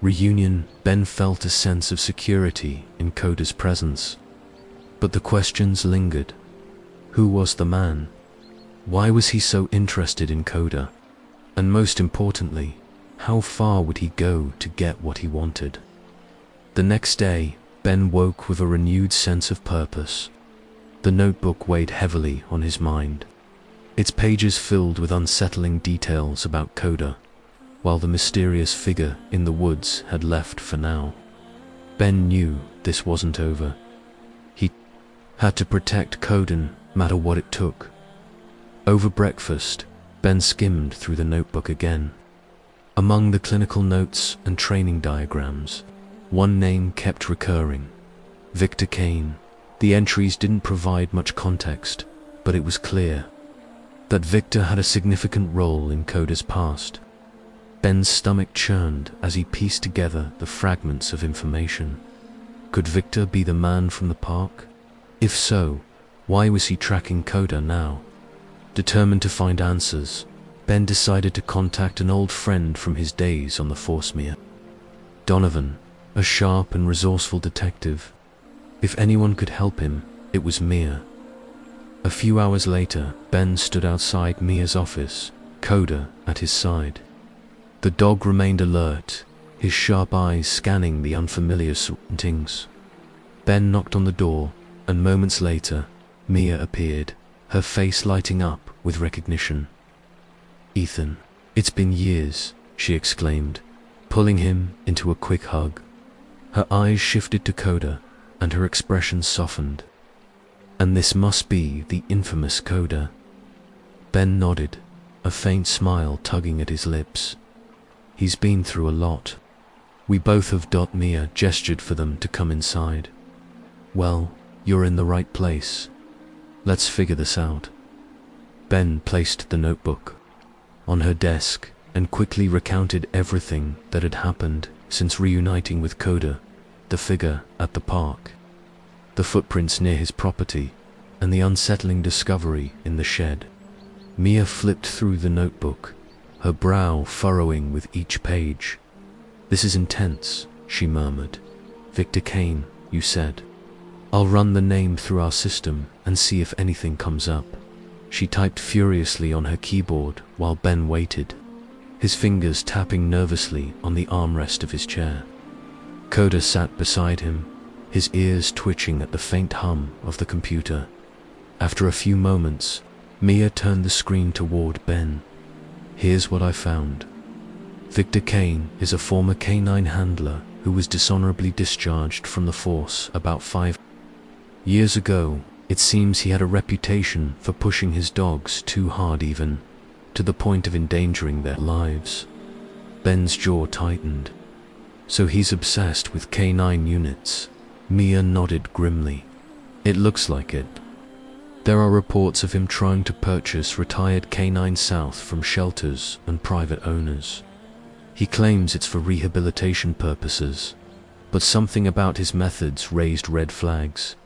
reunion, Ben felt a sense of security in Coda's presence. But the questions lingered. Who was the man? Why was he so interested in Coda? And most importantly, how far would he go to get what he wanted? The next day, Ben woke with a renewed sense of purpose. The notebook weighed heavily on his mind, its pages filled with unsettling details about Coda, while the mysterious figure in the woods had left for now. Ben knew this wasn't over. He had to protect Coda, matter what it took. Over breakfast, Ben skimmed through the notebook again. Among the clinical notes and training diagrams, one name kept recurring: Victor Kane. The entries didn't provide much context, but it was clear that Victor had a significant role in Coda's past. Ben's stomach churned as he pieced together the fragments of information. Could Victor be the man from the park? If so, why was he tracking Coda now? Determined to find answers, Ben decided to contact an old friend from his days on the Forcemere, Donovan, a sharp and resourceful detective. If anyone could help him, it was Mia. A few hours later, Ben stood outside Mia's office, Coda at his side. The dog remained alert, his sharp eyes scanning the unfamiliar surroundings. Ben knocked on the door, and moments later, Mia appeared, her face lighting up with recognition. "Ethan, it's been years," she exclaimed, pulling him into a quick hug. Her eyes shifted to Coda, and her expression softened. "And this must be the infamous Coda." Ben nodded, a faint smile tugging at his lips. "He's been through a lot. We both have." Mia gestured for them to come inside. "Well, you're in the right place. Let's figure this out." Ben placed the notebook on her desk and quickly recounted everything that had happened since reuniting with Coda: the figure at the park, the footprints near his property, and the unsettling discovery in the shed. Mia flipped through the notebook, her brow furrowing with each page. "This is intense," she murmured. "Victor Kane, you said. I'll run the name through our system and see if anything comes up." She typed furiously on her keyboard while Ben waited, his fingers tapping nervously on the armrest of his chair. Coda sat beside him, his ears twitching at the faint hum of the computer. After a few moments, Mia turned the screen toward Ben. "Here's what I found. Victor Kane is a former canine handler who was dishonorably discharged from the force about 5 years ago. It seems he had a reputation for pushing his dogs too hard, even to the point of endangering their lives." Ben's jaw tightened. "So he's obsessed with canine units?" Mia nodded grimly. "It looks like it. There are reports of him trying to purchase retired canine South from shelters and private owners. He claims it's for rehabilitation purposes, but something about his methods raised red flags."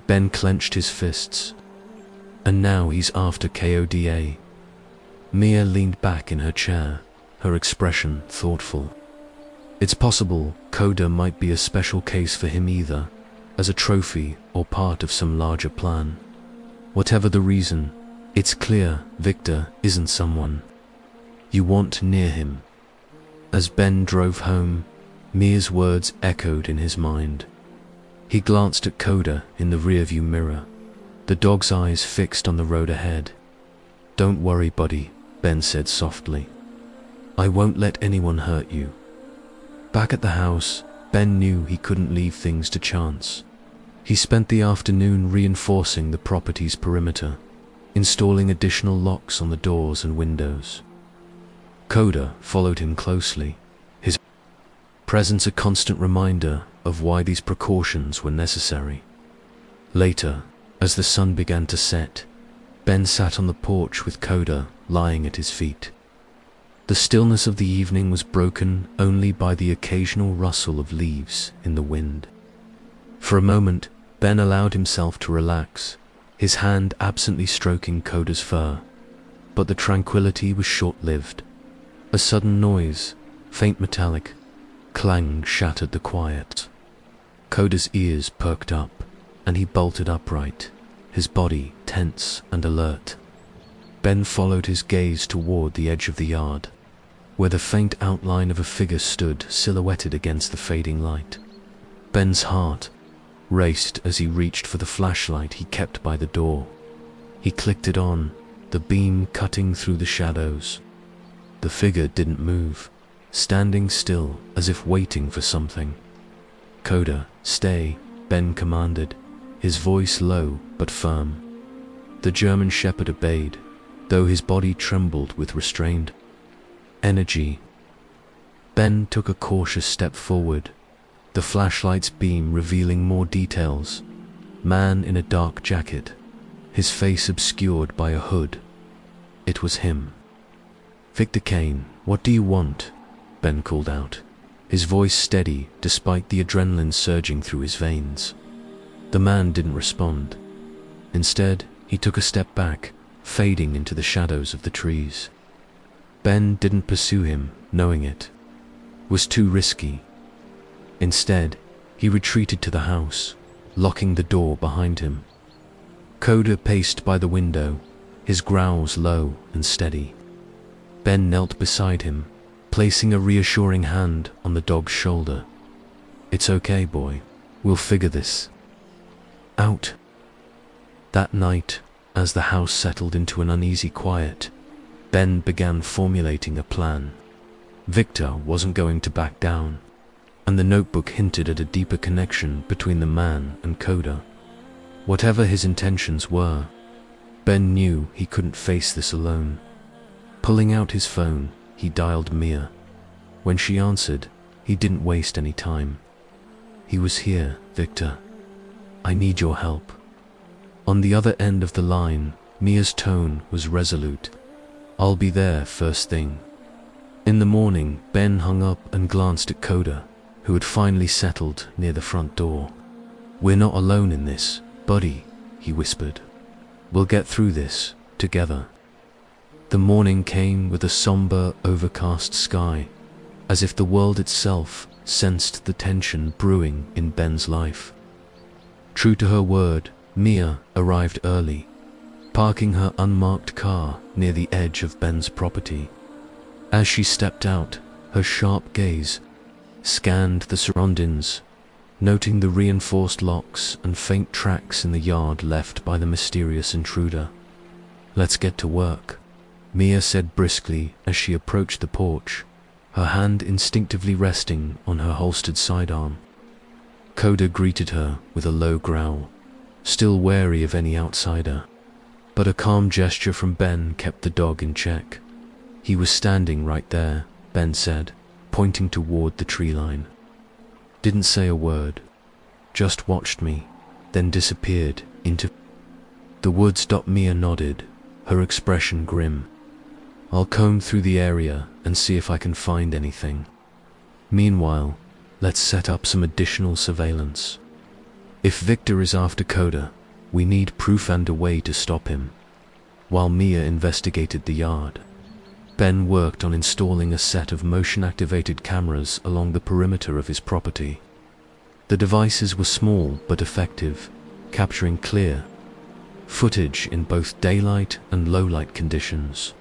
Ben clenched his fists. "And now he's after Koda." Mia leaned back in her chair, her expression thoughtful. "It's possible Coda might be a special case for him, either as a trophy or part of some larger plan. Whatever the reason, it's clear Victor isn't someone you want near him." As Ben drove home, Mia's words echoed in his mind. He glanced at Coda in the rearview mirror, the dog's eyes fixed on the road ahead. "Don't worry, buddy," Ben said softly. I won't let anyone hurt you." Back at the house, Ben knew he couldn't leave things to chance. He spent the afternoon reinforcing the property's perimeter, installing additional locks on the doors and windows. Coda followed him closely, his presence a constant reminder of why these precautions were necessary. Later, as the sun began to set, Ben sat on the porch with Coda lying at his feet. The stillness of the evening was broken only by the occasional rustle of leaves in the wind. For a moment, Ben allowed himself to relax, his hand absently stroking Coda's fur. But the tranquility was short-lived. A sudden noise, faint metallic clang, shattered the quiet. Coda's ears perked up, and he bolted upright, his body tense and alert. Ben followed his gaze toward the edge of the yard, where the faint outline of a figure stood silhouetted against the fading light. Ben's heart raced as he reached for the flashlight he kept by the door. He clicked it on, the beam cutting through the shadows. The figure didn't move, standing still as if waiting for something. "Coda, stay," Ben commanded, his voice low but firm. The German shepherd obeyed, though his body trembled with restrained energy. Ben took a cautious step forward, the flashlight's beam revealing more details. Man in a dark jacket, his face obscured by a hood. It was him. "Victor Kane, what do you want?" Ben called out, his voice steady despite the adrenaline surging through his veins. The man didn't respond. Instead, he took a step back, fading into the shadows of the trees. Ben didn't pursue him, knowing it was too risky. Instead, he retreated to the house, locking the door behind him. Coda paced by the window, his growls low and steady. Ben knelt beside him, placing a reassuring hand on the dog's shoulder. "It's okay, boy. We'll figure this out." That night, as the house settled into an uneasy quiet, Ben began formulating a plan. Victor wasn't going to back down, and the notebook hinted at a deeper connection between the man and Coda. Whatever his intentions were, Ben knew he couldn't face this alone. Pulling out his phone, he dialed Mia. When she answered, he didn't waste any time. "He was here, Victor. I need your help." On the other end of the line, Mia's tone was resolute. "I'll be there first thing." In the morning, Ben hung up and glanced at Coda, who had finally settled near the front door. "We're not alone in this, buddy," he whispered. "We'll get through this, together." The morning came with a somber, overcast sky, as if the world itself sensed the tension brewing in Ben's life. True to her word, Mia arrived early, parking her unmarked car near the edge of Ben's property. As she stepped out, her sharp gaze scanned the surroundings, noting the reinforced locks and faint tracks in the yard left by the mysterious intruder. "Let's get to work," Mia said briskly as she approached the porch, her hand instinctively resting on her holstered sidearm. Coda greeted her with a low growl, still wary of any outsider. But a calm gesture from Ben kept the dog in check. "He was standing right there," Ben said, pointing toward the tree line. "Didn't say a word, just watched me, then disappeared into the woods." Mia nodded, her expression grim. "I'll comb through the area and see if I can find anything. Meanwhile, let's set up some additional surveillance. If Victor is after Coda, we need proof and a way to stop him." While Mia investigated the yard, Ben worked on installing a set of motion-activated cameras along the perimeter of his property. The devices were small but effective, capturing clear footage in both daylight and low-light conditions.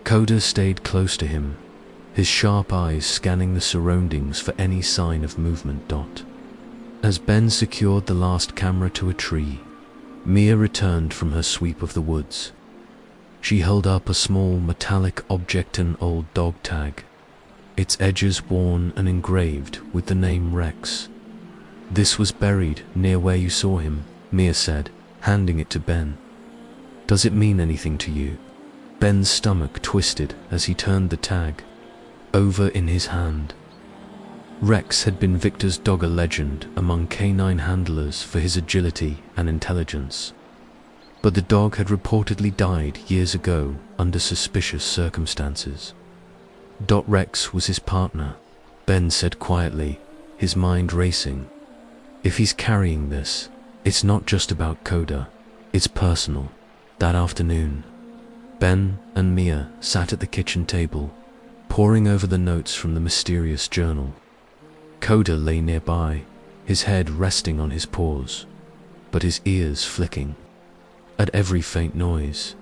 Coda stayed close to him, his sharp eyes scanning the surroundings for any sign of movement. As Ben secured the last camera to a tree, Mia returned from her sweep of the woods. She held up a small metallic object, an old dog tag, its edges worn and engraved with the name Rex. "This was buried near where you saw him," Mia said, handing it to Ben. "Does it mean anything to you?" Ben's stomach twisted as he turned the tag over in his hand. Rex had been Victor's dog, a legend among canine handlers for his agility and intelligence. But the dog had reportedly died years ago under suspicious circumstances. Rex was his partner, Ben said quietly, his mind racing. If he's carrying this, it's not just about Coda, it's personal. That afternoon, Ben and Mia sat at the kitchen table, poring over the notes from the mysterious journal. Coda lay nearby, his head resting on his paws, but his ears flicking at every faint noise.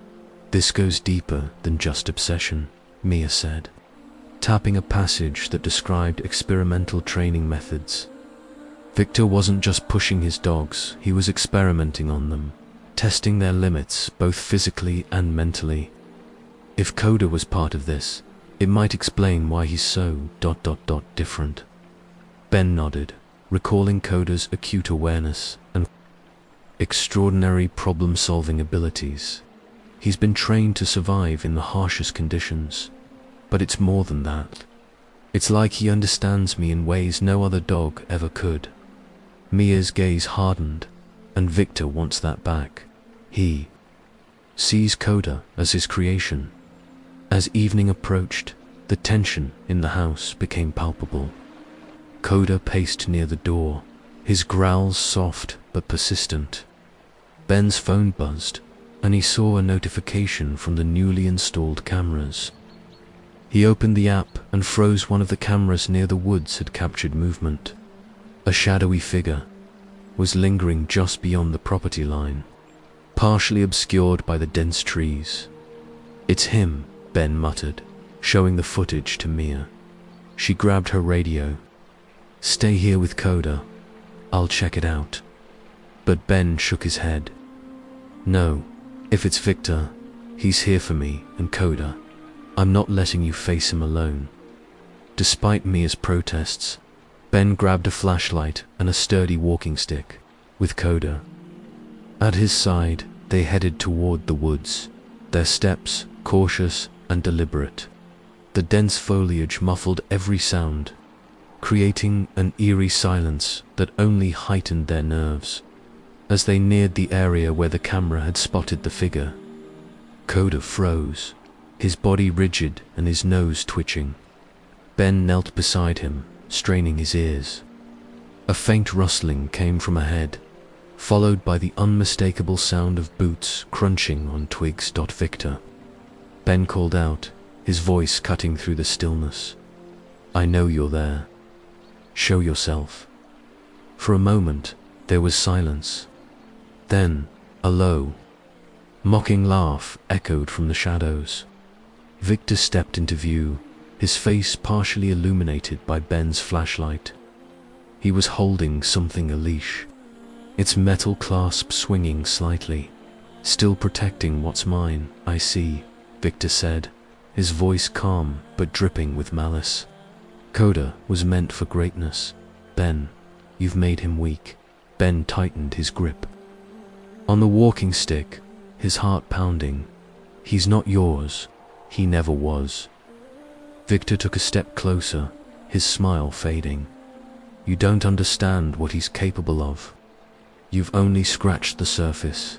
"This goes deeper than just obsession," Mia said, tapping a passage that described experimental training methods. Victor wasn't just pushing his dogs, he was experimenting on them, testing their limits both physically and mentally. If Coda was part of this, it might explain why he's so different. Ben nodded, recalling Coda's acute awareness and extraordinary problem-solving abilities. He's been trained to survive in the harshest conditions, but it's more than that. It's like he understands me in ways no other dog ever could. Mia's gaze hardened, and Victor wants that back. He sees Coda as his creation. As evening approached, the tension in the house became palpable. Coda paced near the door, his growls soft but persistent. Ben's phone buzzed, and he saw a notification from the newly installed cameras. He opened the app and froze. One of the cameras near the woods had captured movement. A shadowy figure was lingering just beyond the property line, partially obscured by the dense trees. "It's him," Ben muttered, showing the footage to Mia. She grabbed her radio. "Stay here with Coda. I'll check it out." But Ben shook his head. "No, if it's Victor, he's here for me and Coda. I'm not letting you face him alone." Despite Mia's protests, Ben grabbed a flashlight and a sturdy walking stick. With Coda at his side, they headed toward the woods, their steps cautious and deliberate. The dense foliage muffled every sound, creating an eerie silence that only heightened their nerves. As they neared the area where the camera had spotted the figure, Coda froze, his body rigid and his nose twitching. Ben knelt beside him, straining his ears. A faint rustling came from ahead, followed by the unmistakable sound of boots crunching on twigs. "Victor." Ben called out, his voice cutting through the stillness. "I know you're there. Show yourself." For a moment, there was silence. Then, a low, mocking laugh echoed from the shadows. Victor stepped into view, his face partially illuminated by Ben's flashlight. He was holding something, a leash, its metal clasp swinging slightly. "Still protecting what's mine, I see," Victor said, his voice calm but dripping with malice. "Coda was meant for greatness. Ben, you've made him weak." Ben tightened his grip on the walking stick, his heart pounding. "He's not yours. He never was." Victor took a step closer, his smile fading. "You don't understand what he's capable of. You've only scratched the surface."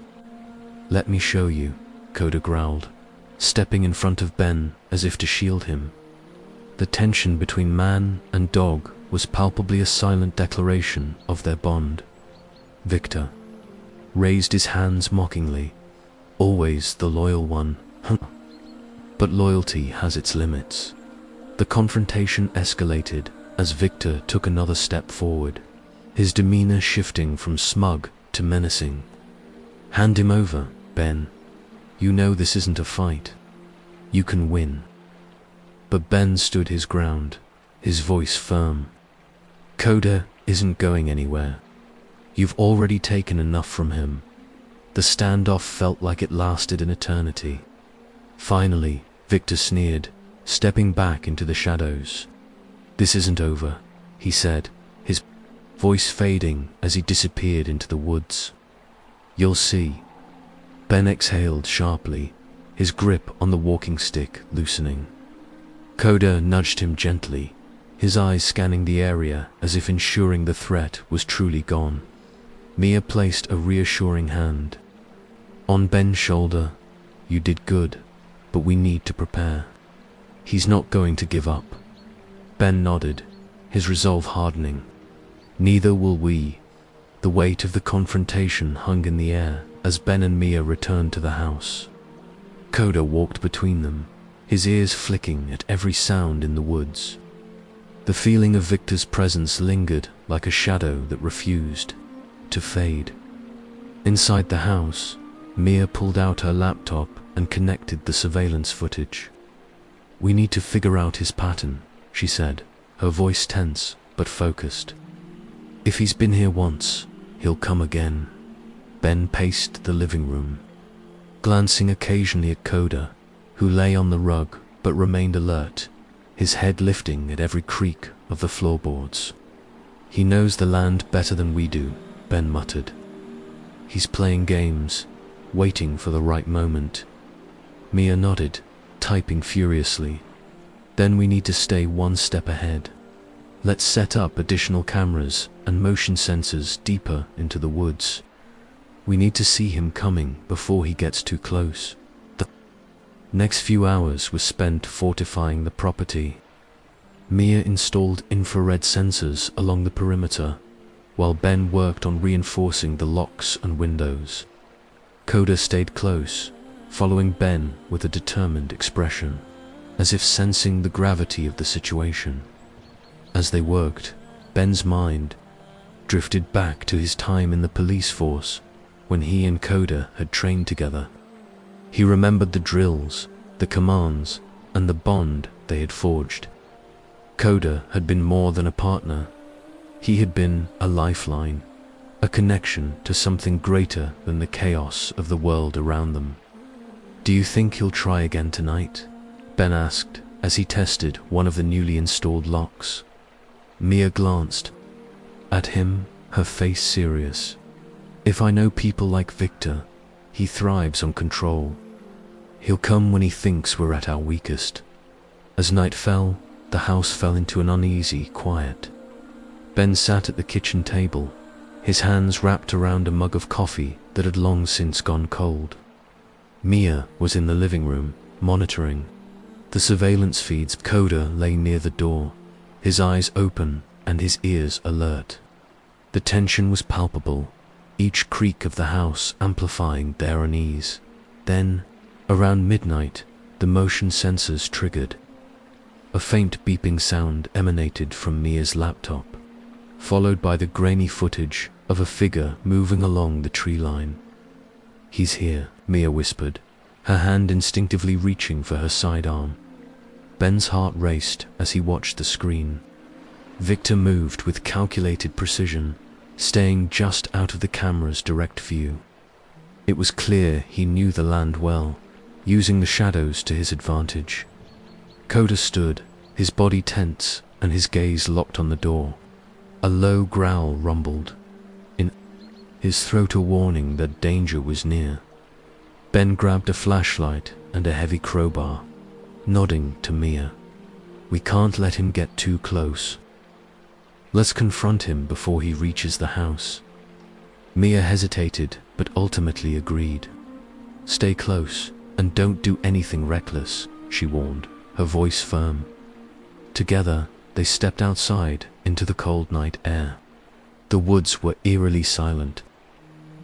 "Let me show you," Coda growled, stepping in front of Ben as if to shield him. The tension between man and dog was palpably a silent declaration of their bond. Victor raised his hands mockingly. "Always the loyal one, huh? But loyalty has its limits." The confrontation escalated as Victor took another step forward, his demeanor shifting from smug to menacing. "Hand him over, Ben. You know this isn't a fight. You can win." But Ben stood his ground, his voice firm. "Coda isn't going anywhere. You've already taken enough from him." The standoff felt like it lasted an eternity. Finally, Victor sneered, stepping back into the shadows. "This isn't over," he said, his voice fading as he disappeared into the woods. "You'll see." Ben exhaled sharply, his grip on the walking stick loosening. Coda nudged him gently, his eyes scanning the area as if ensuring the threat was truly gone. Mia placed a reassuring hand on Ben's shoulder. "You did good, but we need to prepare. He's not going to give up." Ben nodded, his resolve hardening. "Neither will we." The weight of the confrontation hung in the air as Ben and Mia returned to the house. Coda walked between them, his ears flicking at every sound in the woods. The feeling of Victor's presence lingered like a shadow that refused to fade. Inside the house, Mia pulled out her laptop and connected the surveillance footage. "We need to figure out his pattern," she said, her voice tense but focused. "If he's been here once, he'll come again." Ben paced the living room, glancing occasionally at Coda, who lay on the rug but remained alert, his head lifting at every creak of the floorboards. "He knows the land better than we do," Ben muttered. "He's playing games, waiting for the right moment." Mia nodded, typing furiously. "Then we need to stay one step ahead. Let's set up additional cameras and motion sensors deeper into the woods. We need to see him coming before he gets too close." The next few hours were spent fortifying the property. Mia installed infrared sensors along the perimeter, while Ben worked on reinforcing the locks and windows. Coda stayed close, following Ben with a determined expression, as if sensing the gravity of the situation. As they worked, Ben's mind drifted back to his time in the police force when he and Coda had trained together. He remembered the drills, the commands, and the bond they had forged. Coda had been more than a partner. He had been a lifeline, a connection to something greater than the chaos of the world around them. "Do you think he'll try again tonight?" Ben asked as he tested one of the newly installed locks. Mia glanced at him, her face serious. "If I know people like Victor, he thrives on control. He'll come when he thinks we're at our weakest." As night fell, the house fell into an uneasy quiet. Ben sat at the kitchen table, his hands wrapped around a mug of coffee that had long since gone cold. Mia was in the living room, monitoring the surveillance feeds. Coda lay near the door, his eyes open and his ears alert. The tension was palpable, each creak of the house amplifying their unease. Then, around midnight, the motion sensors triggered. A faint beeping sound emanated from Mia's laptop, followed by the grainy footage of a figure moving along the tree line. "He's here," Mia whispered, her hand instinctively reaching for her sidearm. Ben's heart raced as he watched the screen. Victor moved with calculated precision, staying just out of the camera's direct view. It was clear he knew the land well, using the shadows to his advantage. Coda stood, his body tense and his gaze locked on the door. A low growl rumbled in his throat, a warning that danger was near. Ben grabbed a flashlight and a heavy crowbar, nodding to Mia. "We can't let him get too close. Let's confront him before he reaches the house." Mia hesitated, but ultimately agreed. "Stay close, and don't do anything reckless," she warned, her voice firm. Together, they stepped outside into the cold night air. The woods were eerily silent,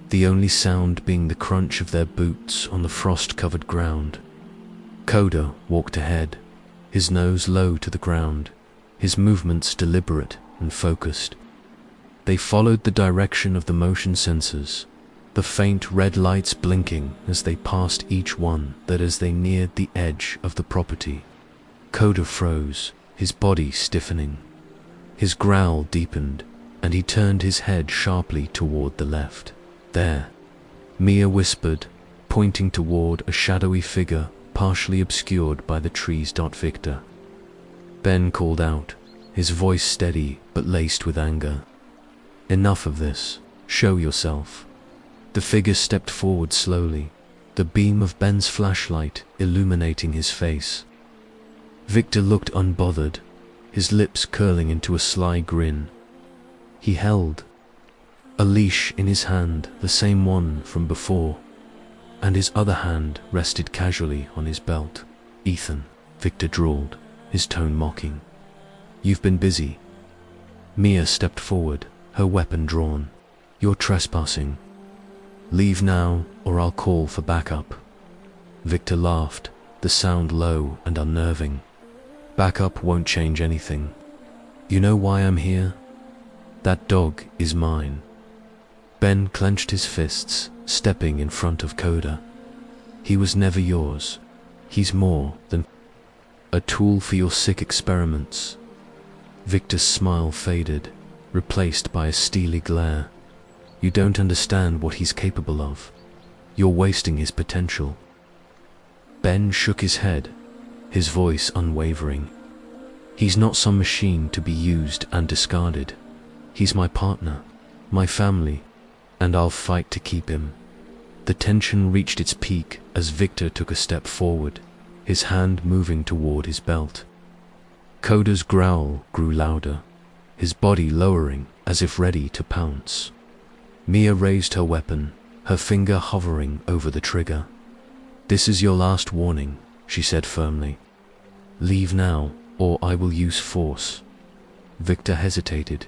the only sound being the crunch of their boots on the frost-covered ground. Coda walked ahead, his nose low to the ground, his movements deliberate and focused. They followed the direction of the motion sensors, the faint red lights blinking as they passed each one. That as they neared the edge of the property, Coda froze, his body stiffening. His growl deepened, and he turned his head sharply toward the left. "There," Mia whispered, pointing toward a shadowy figure partially obscured by the trees. Victor, Ben called out, his voice steady but laced with anger. Enough of this. Show yourself. The figure stepped forward slowly, the beam of Ben's flashlight illuminating his face. Victor looked unbothered, his lips curling into a sly grin. He held a leash in his hand, the same one from before, and his other hand rested casually on his belt. Ethan, Victor drawled, his tone mocking. You've been busy. Mia stepped forward, her weapon drawn. You're trespassing. Leave now, or I'll call for backup. Victor laughed, the sound low and unnerving. Backup won't change anything. You know why I'm here? That dog is mine. Ben clenched his fists, stepping in front of Coda. He was never yours. He's more than a tool for your sick experiments. Victor's smile faded, replaced by a steely glare. You don't understand what he's capable of. You're wasting his potential. Ben shook his head, his voice unwavering. He's not some machine to be used and discarded. He's my partner, my family, and I'll fight to keep him. The tension reached its peak as Victor took a step forward, his hand moving toward his belt. Coda's growl grew louder, his body lowering as if ready to pounce. Mia raised her weapon, her finger hovering over the trigger. This is your last warning, she said firmly. Leave now, or I will use force. Victor hesitated,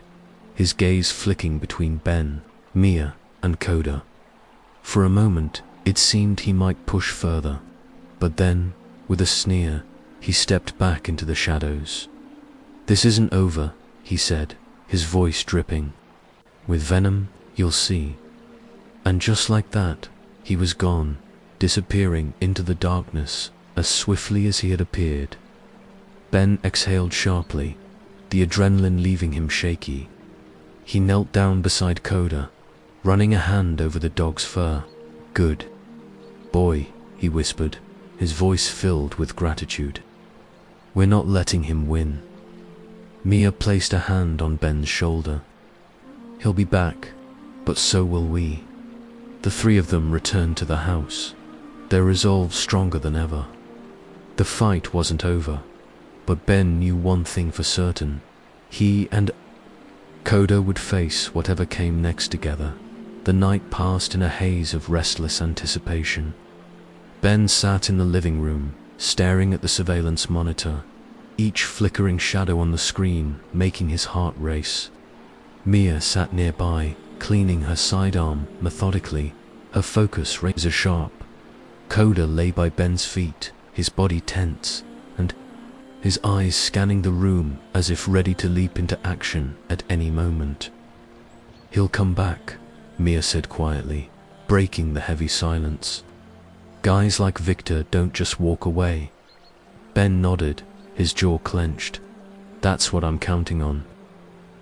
his gaze flicking between Ben, Mia, and Coda. For a moment, it seemed he might push further, but then, with a sneer, he stepped back into the shadows. This isn't over, he said, his voice dripping. With venom, you'll see. And just like that, he was gone, disappearing into the darkness as swiftly as he had appeared. Ben exhaled sharply, the adrenaline leaving him shaky. He knelt down beside Coda, running a hand over the dog's fur. Good boy, he whispered, his voice filled with gratitude. We're not letting him win. Mia placed a hand on Ben's shoulder. He'll be back, but so will we. The three of them returned to the house, their resolve stronger than ever. The fight wasn't over, but Ben knew one thing for certain. He and Coda would face whatever came next together. The night passed in a haze of restless anticipation. Ben sat in the living room, staring at the surveillance monitor, each flickering shadow on the screen making his heart race. Mia sat nearby, cleaning her sidearm methodically, her focus razor sharp. Coda lay by Ben's feet, his body tense, and his eyes scanning the room as if ready to leap into action at any moment. He'll come back, Mia said quietly, breaking the heavy silence. Guys like Victor don't just walk away. Ben nodded, his jaw clenched. That's what I'm counting on.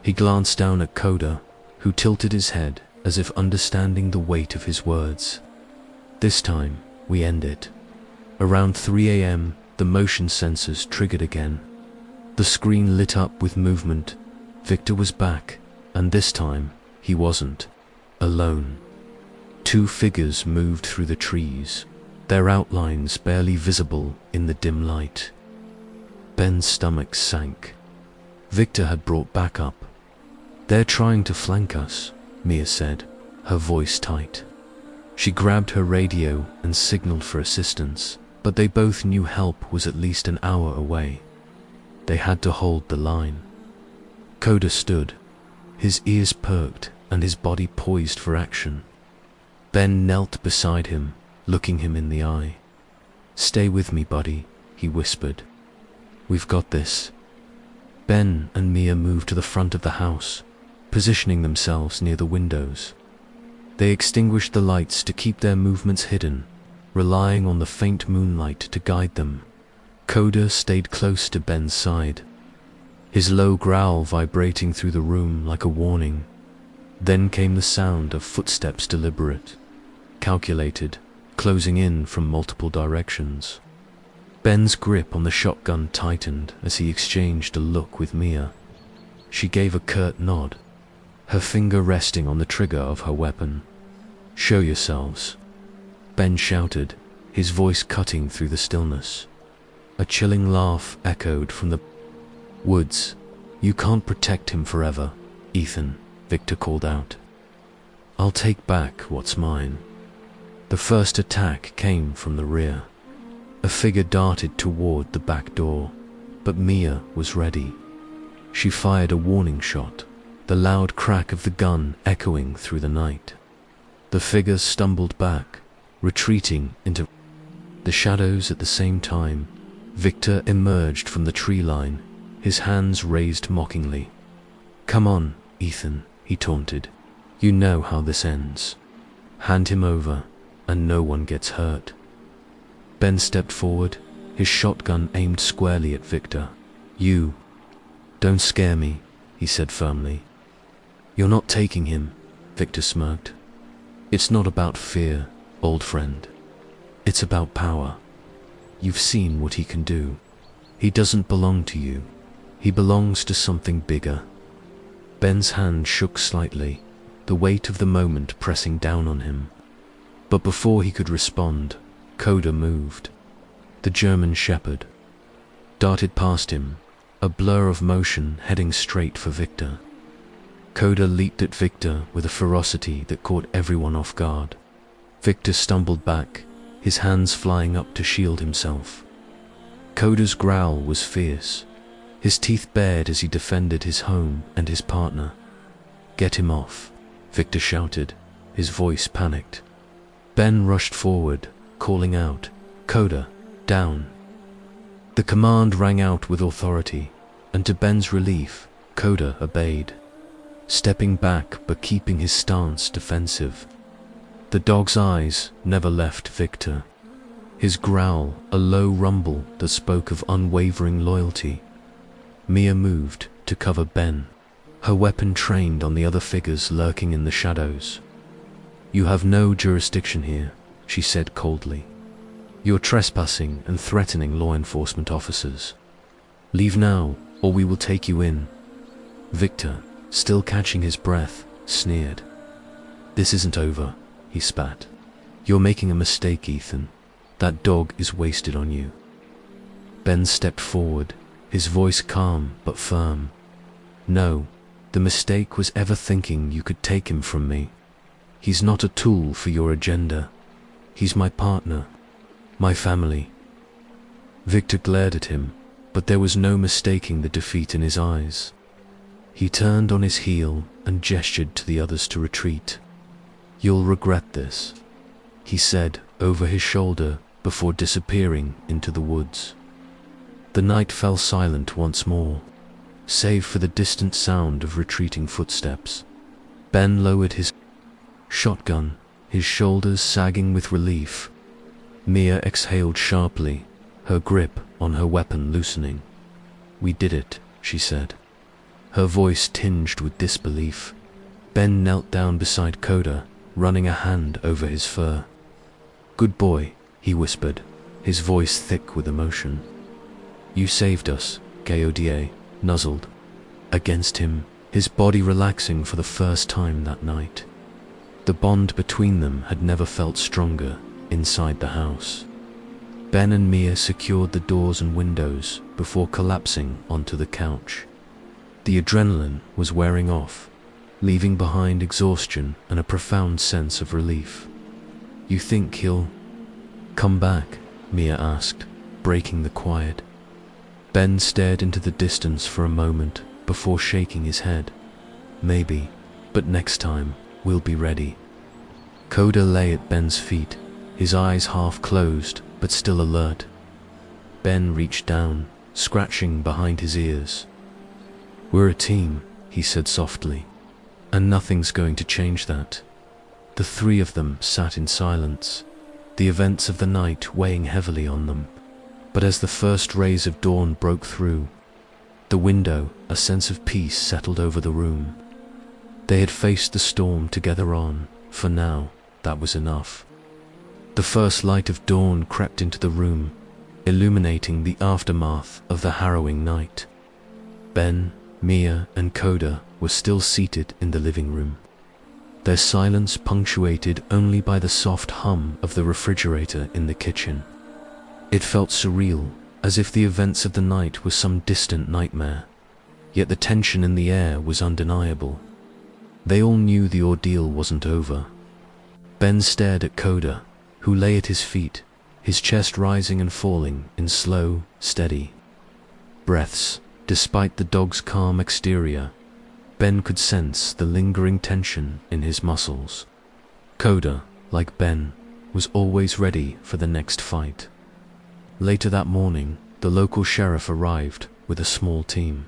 He glanced down at Coda, who tilted his head as if understanding the weight of his words. This time, we end it. Around 3 a.m., the motion sensors triggered again. The screen lit up with movement. Victor was back, and this time, he wasn't alone. Two figures moved through the trees, their outlines barely visible in the dim light. Ben's stomach sank. Victor had brought backup. They're trying to flank us, Mia said, her voice tight. She grabbed her radio and signaled for assistance, but they both knew help was at least an hour away. They had to hold the line. Coda stood, his ears perked and his body poised for action. Ben knelt beside him, looking him in the eye. Stay with me, buddy, he whispered. We've got this. Ben and Mia moved to the front of the house, positioning themselves near the windows. They extinguished the lights to keep their movements hidden, relying on the faint moonlight to guide them. Coda stayed close to Ben's side, his low growl vibrating through the room like a warning. Then came the sound of footsteps, deliberate, calculated, closing in from multiple directions. Ben's grip on the shotgun tightened as he exchanged a look with Mia. She gave a curt nod, her finger resting on the trigger of her weapon. "Show yourselves," Ben shouted, his voice cutting through the stillness. A chilling laugh echoed from the woods. "You can't protect him forever, Ethan," Victor called out. "I'll take back what's mine." The first attack came from the rear. A figure darted toward the back door, but Mia was ready. She fired a warning shot, the loud crack of the gun echoing through the night. The figure stumbled back, retreating into the shadows. At the same time, Victor emerged from the tree line, his hands raised mockingly. "Come on, Ethan," he taunted. "You know how this ends. Hand him over, and no one gets hurt." Ben stepped forward, his shotgun aimed squarely at Victor. "You don't scare me," he said firmly. "You're not taking him," Victor smirked. "It's not about fear, old friend. It's about power. You've seen what he can do. He doesn't belong to you. He belongs to something bigger." Ben's hand shook slightly, the weight of the moment pressing down on him. But before he could respond, Coda moved. The German shepherd darted past him, a blur of motion heading straight for Victor. Coda leaped at Victor with a ferocity that caught everyone off guard. Victor stumbled back, his hands flying up to shield himself. Coda's growl was fierce, his teeth bared as he defended his home and his partner. "Get him off," Victor shouted, his voice panicked. Ben rushed forward, calling out, "Coda, down." The command rang out with authority, and to Ben's relief, Coda obeyed, stepping back but keeping his stance defensive. The dog's eyes never left Victor, his growl a low rumble that spoke of unwavering loyalty. Mia moved to cover Ben, her weapon trained on the other figures lurking in the shadows. "You have no jurisdiction here," she said coldly. "You're trespassing and threatening law enforcement officers. Leave now, or we will take you in." Victor, still catching his breath, sneered. "This isn't over," he spat. "You're making a mistake, Ethan. That dog is wasted on you." Ben stepped forward, his voice calm but firm. "No, the mistake was ever thinking you could take him from me. He's not a tool for your agenda. He's my partner, my family." Victor glared at him, but there was no mistaking the defeat in his eyes. He turned on his heel and gestured to the others to retreat. "You'll regret this," he said over his shoulder before disappearing into the woods. The night fell silent once more, save for the distant sound of retreating footsteps. Ben lowered his shotgun, his shoulders sagging with relief. Mia exhaled sharply, her grip on her weapon loosening. "We did it," she said, her voice tinged with disbelief. Ben knelt down beside Coda, running a hand over his fur. "Good boy," he whispered, his voice thick with emotion. "You saved us," Koda nuzzled against him, his body relaxing for the first time that night. The bond between them had never felt stronger inside the house. Ben and Mia secured the doors and windows before collapsing onto the couch. The adrenaline was wearing off, leaving behind exhaustion and a profound sense of relief. "You think he'll come back?" Mia asked, breaking the quiet. Ben stared into the distance for a moment before shaking his head. "Maybe, but next time we'll be ready." Coda lay at Ben's feet, his eyes half closed but still alert. Ben reached down, scratching behind his ears. "We're a team," he said softly, "and nothing's going to change that." The three of them sat in silence, the events of the night weighing heavily on them. But as the first rays of dawn broke through the window, a sense of peace settled over the room. They had faced the storm together on, for now, that was enough. The first light of dawn crept into the room, illuminating the aftermath of the harrowing night. Ben, Mia, and Coda were still seated in the living room, their silence punctuated only by the soft hum of the refrigerator in the kitchen. It felt surreal, as if the events of the night were some distant nightmare, yet the tension in the air was undeniable. They all knew the ordeal wasn't over. Ben stared at Coda, who lay at his feet, his chest rising and falling in slow, steady breaths. Despite the dog's calm exterior, Ben could sense the lingering tension in his muscles. Coda, like Ben, was always ready for the next fight. Later that morning, the local sheriff arrived with a small team.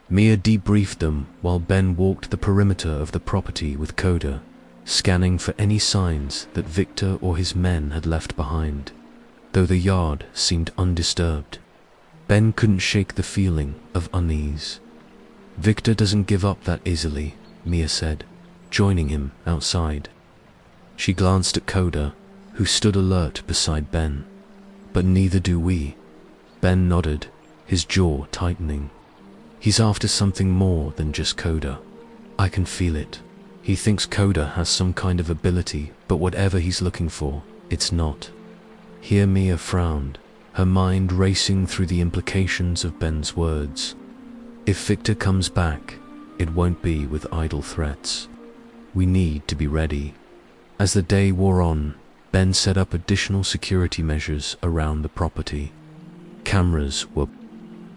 Mia debriefed them while Ben walked the perimeter of the property with Coda, scanning for any signs that Victor or his men had left behind, though the yard seemed undisturbed. Ben couldn't shake the feeling of unease. "Victor doesn't give up that easily," Mia said, joining him outside. She glanced at Coda, who stood alert beside Ben. "But neither do we." Ben nodded, his jaw tightening. "He's after something more than just Coda. I can feel it. He thinks Coda has some kind of ability, but whatever he's looking for, it's not." Here Mia frowned, her mind racing through the implications of Ben's words. If Victor comes back, it won't be with idle threats. We need to be ready. As the day wore on, Ben set up additional security measures around the property. Cameras were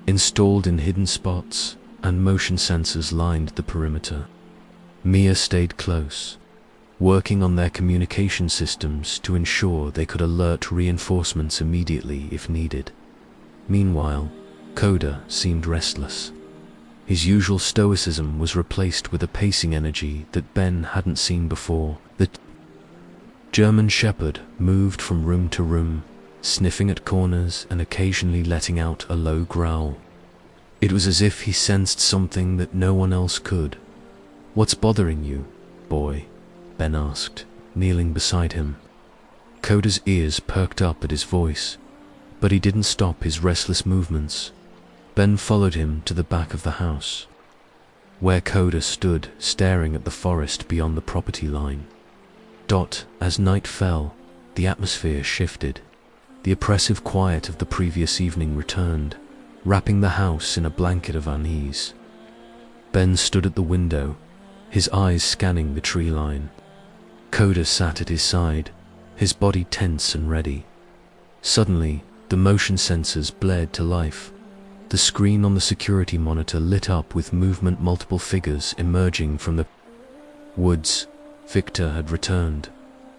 installed in hidden spots, and motion sensors lined the perimeter. Mia stayed close, working on their communication systems to ensure they could alert reinforcements immediately if needed. Meanwhile, Coda seemed restless. His usual stoicism was replaced with a pacing energy that Ben hadn't seen before. The German Shepherd moved from room to room, sniffing at corners and occasionally letting out a low growl. It was as if he sensed something that no one else could. "What's bothering you, boy?" Ben asked, kneeling beside him. Coda's ears perked up at his voice, but he didn't stop his restless movements. Ben followed him to the back of the house, where Coda stood staring at the forest beyond the property line. As night fell, the atmosphere shifted. The oppressive quiet of the previous evening returned, wrapping the house in a blanket of unease. Ben stood at the window, his eyes scanning the tree line. Coda sat at his side, his body tense and ready. Suddenly, the motion sensors blared to life. The screen on the security monitor lit up with movement, multiple figures emerging from the woods. Victor had returned,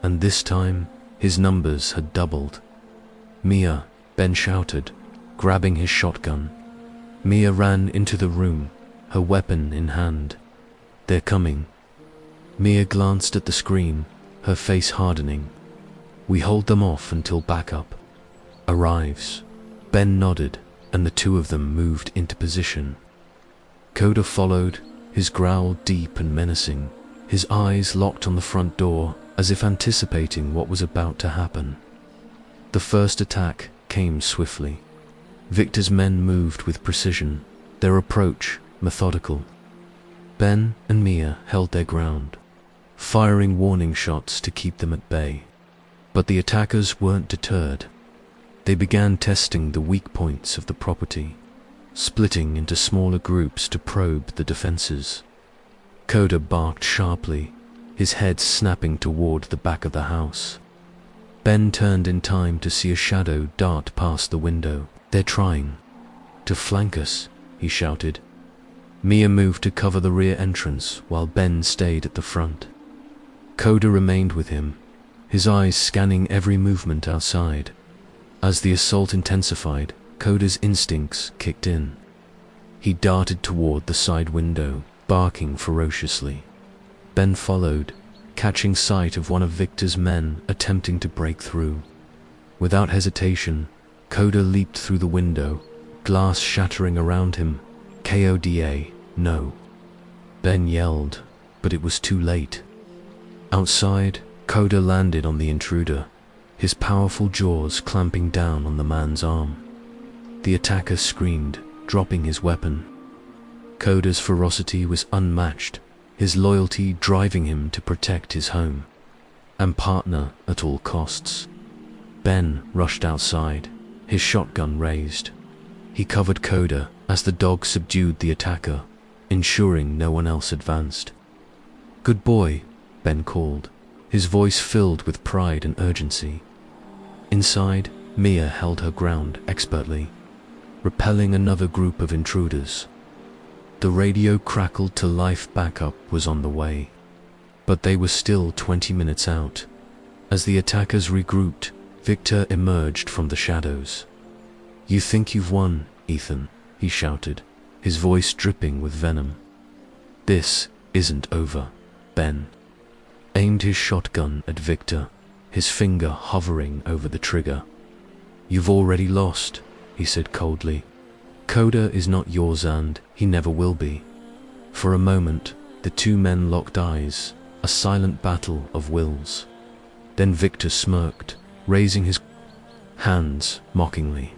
and this time, his numbers had doubled. "Mia," Ben shouted, grabbing his shotgun. Mia ran into the room, her weapon in hand. "They're coming." Mia glanced at the screen, her face hardening. "We hold them off until backup arrives." Ben nodded, and the two of them moved into position. Coda followed, his growl deep and menacing, his eyes locked on the front door as if anticipating what was about to happen. The first attack came swiftly. Victor's men moved with precision, their approach methodical. Ben and Mia held their ground, firing warning shots to keep them at bay. But the attackers weren't deterred. They began testing the weak points of the property, splitting into smaller groups to probe the defenses. Coda barked sharply, his head snapping toward the back of the house. Ben turned in time to see a shadow dart past the window. "They're trying to flank us," he shouted. Mia moved to cover the rear entrance while Ben stayed at the front. Coda remained with him, his eyes scanning every movement outside. As the assault intensified, Coda's instincts kicked in. He darted toward the side window, barking ferociously. Ben followed, catching sight of one of Victor's men attempting to break through. Without hesitation, Coda leaped through the window, glass shattering around him. "Koda, no!" Ben yelled, but it was too late. Outside, Coda landed on the intruder, his powerful jaws clamping down on the man's arm. The attacker screamed, dropping his weapon. Koda's ferocity was unmatched, his loyalty driving him to protect his home and partner at all costs. Ben rushed outside, his shotgun raised. He covered Koda as the dog subdued the attacker, ensuring no one else advanced. "Good boy," Ben called, his voice filled with pride and urgency. Inside, Mia held her ground expertly, repelling another group of intruders. The radio crackled to life. Backup was on the way, but they were still 20 minutes out. As the attackers regrouped, Victor emerged from the shadows. "You think you've won, Ethan," he shouted, his voice dripping with venom. "This isn't over." Ben aimed his shotgun at Victor, his finger hovering over the trigger. "You've already lost," he said coldly. "Koda is not yours and he never will be." For a moment, the two men locked eyes, a silent battle of wills. Then Victor smirked, raising his hands mockingly.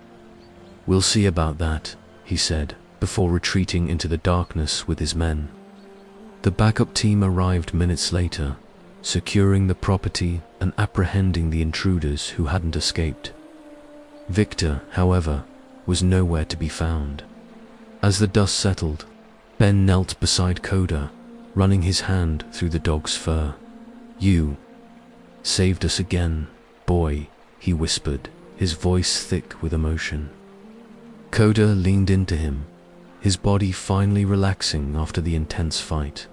"We'll see about that," he said, before retreating into the darkness with his men. The backup team arrived minutes later, securing the property and apprehending the intruders who hadn't escaped. Victor, however, was nowhere to be found. As the dust settled, Ben knelt beside Koda, running his hand through the dog's fur. "You saved us again, boy," he whispered, his voice thick with emotion. Koda leaned into him, his body finally relaxing after the intense fight.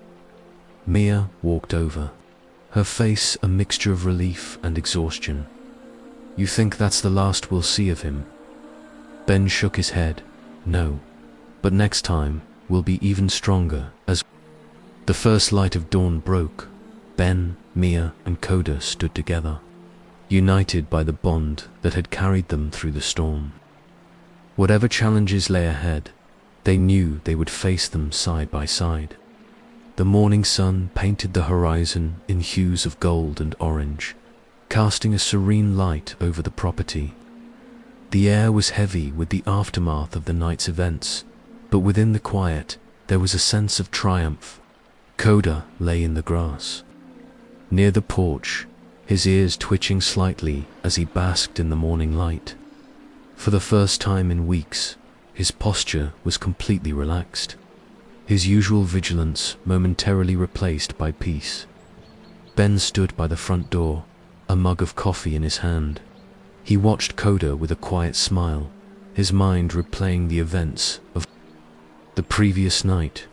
Mia walked over, her face a mixture of relief and exhaustion. "You think that's the last we'll see of him?" Ben shook his head. "No, but next time we'll be even stronger." As the first light of dawn broke, Ben, Mia, and Koda stood together, united by the bond that had carried them through the storm. Whatever challenges lay ahead, they knew they would face them side by side. The morning sun painted the horizon in hues of gold and orange, casting a serene light over the property. The air was heavy with the aftermath of the night's events, but within the quiet, there was a sense of triumph. Koda lay in the grass, near the porch, his ears twitching slightly as he basked in the morning light. For the first time in weeks, his posture was completely relaxed, his usual vigilance momentarily replaced by peace. Ben stood by the front door, a mug of coffee in his hand. He watched Koda with a quiet smile, his mind replaying the events of the previous night.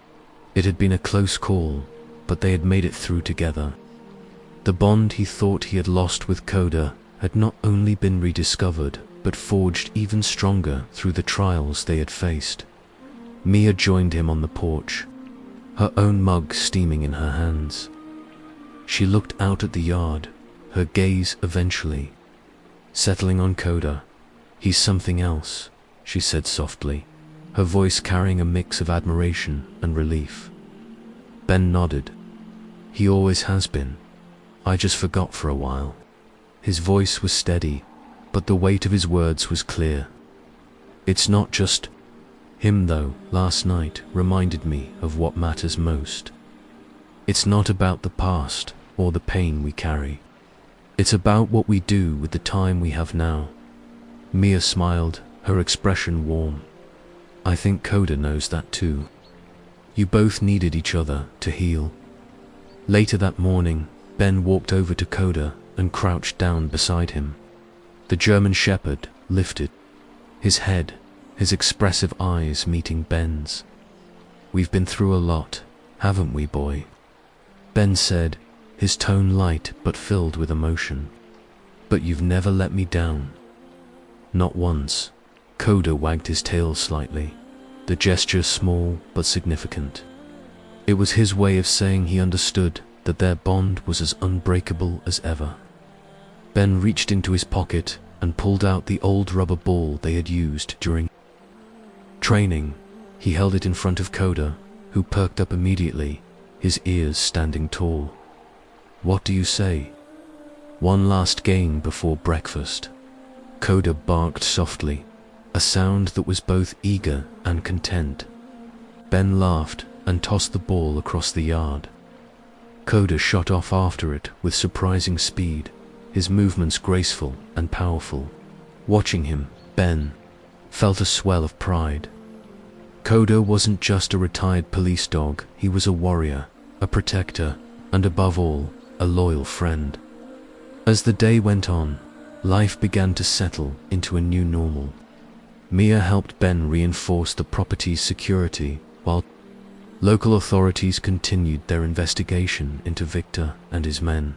It had been a close call, but they had made it through together. The bond he thought he had lost with Koda had not only been rediscovered, but forged even stronger through the trials they had faced. Mia joined him on the porch, her own mug steaming in her hands. She looked out at the yard, her gaze eventually settling on Koda. "He's something else," she said softly, her voice carrying a mix of admiration and relief. Ben nodded. "He always has been. I just forgot for a while." His voice was steady, but the weight of his words was clear. "It's not just him though. Last night reminded me of what matters most. It's not about the past or the pain we carry. It's about what we do with the time we have now." Mia smiled, her expression warm. "I think Koda knows that too. You both needed each other to heal." Later that morning, Ben walked over to Koda and crouched down beside him. The German shepherd lifted his head, his expressive eyes meeting Ben's. "We've been through a lot, haven't we, boy?" Ben said, his tone light but filled with emotion. "But you've never let me down." "Not once." Koda wagged his tail slightly, the gesture small but significant. It was his way of saying he understood that their bond was as unbreakable as ever. Ben reached into his pocket and pulled out the old rubber ball they had used during training. He held it in front of Koda, who perked up immediately, his ears standing tall. "What do you say?" One last game before breakfast. Coda barked softly, a sound that was both eager and content. Ben laughed and tossed the ball across the yard. Coda shot off after it with surprising speed, his movements graceful and powerful. Watching him, Ben felt a swell of pride. Coda wasn't just a retired police dog, he was a warrior, a protector, and above all, a loyal friend. As the day went on, life began to settle into a new normal. Mia helped Ben reinforce the property's security, while local authorities continued their investigation into Victor and his men.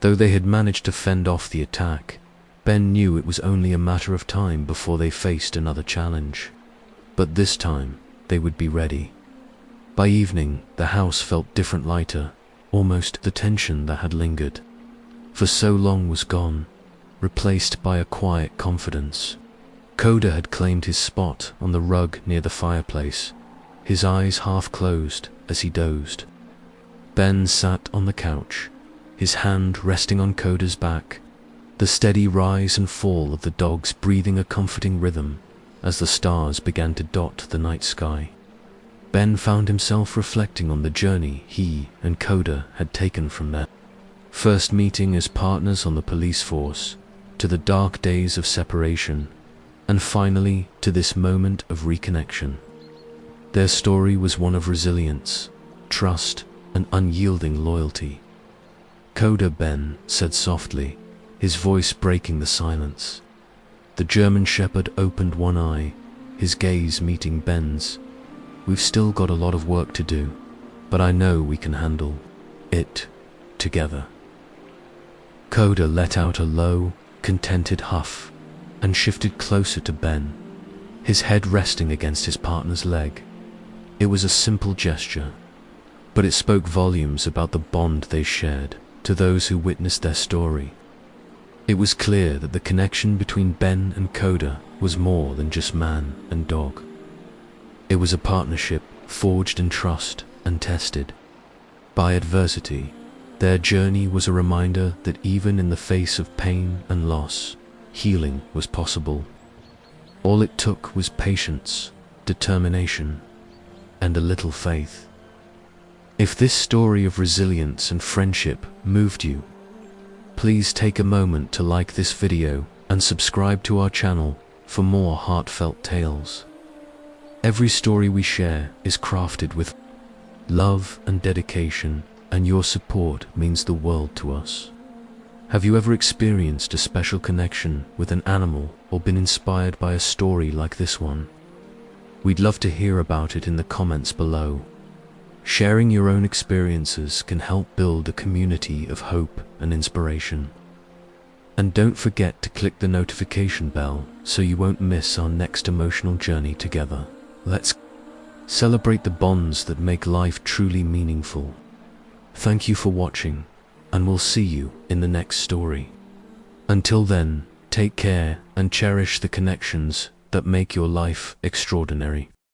Though they had managed to fend off the attack, Ben knew it was only a matter of time before they faced another challenge. But this time, they would be ready. By evening, the house felt different, lighter, almost the tension that had lingered for so long was gone, replaced by a quiet confidence. Coda had claimed his spot on the rug near the fireplace, his eyes half closed as he dozed. Ben sat on the couch, his hand resting on Coda's back, the steady rise and fall of the dogs breathing a comforting rhythm as the stars began to dot the night sky. Ben found himself reflecting on the journey he and Coda had taken from their first meeting as partners on the police force, to the dark days of separation, and finally to this moment of reconnection. Their story was one of resilience, trust, and unyielding loyalty. "Coda," Ben said softly, his voice breaking the silence. The German shepherd opened one eye, his gaze meeting Ben's. "We've still got a lot of work to do, but I know we can handle it together." Coda let out a low, contented huff and shifted closer to Ben, his head resting against his partner's leg. It was a simple gesture, but it spoke volumes about the bond they shared to those who witnessed their story. It was clear that the connection between Ben and Coda was more than just man and dog. It was a partnership forged in trust and tested by adversity. Their journey was a reminder that even in the face of pain and loss, healing was possible. All it took was patience, determination, and a little faith. If this story of resilience and friendship moved you, please take a moment to like this video and subscribe to our channel for more heartfelt tales. Every story we share is crafted with love and dedication, and your support means the world to us. Have you ever experienced a special connection with an animal or been inspired by a story like this one? We'd love to hear about it in the comments below. Sharing your own experiences can help build a community of hope and inspiration. And don't forget to click the notification bell so you won't miss our next emotional journey together. Let's celebrate the bonds that make life truly meaningful. Thank you for watching, and we'll see you in the next story. Until then, take care and cherish the connections that make your life extraordinary.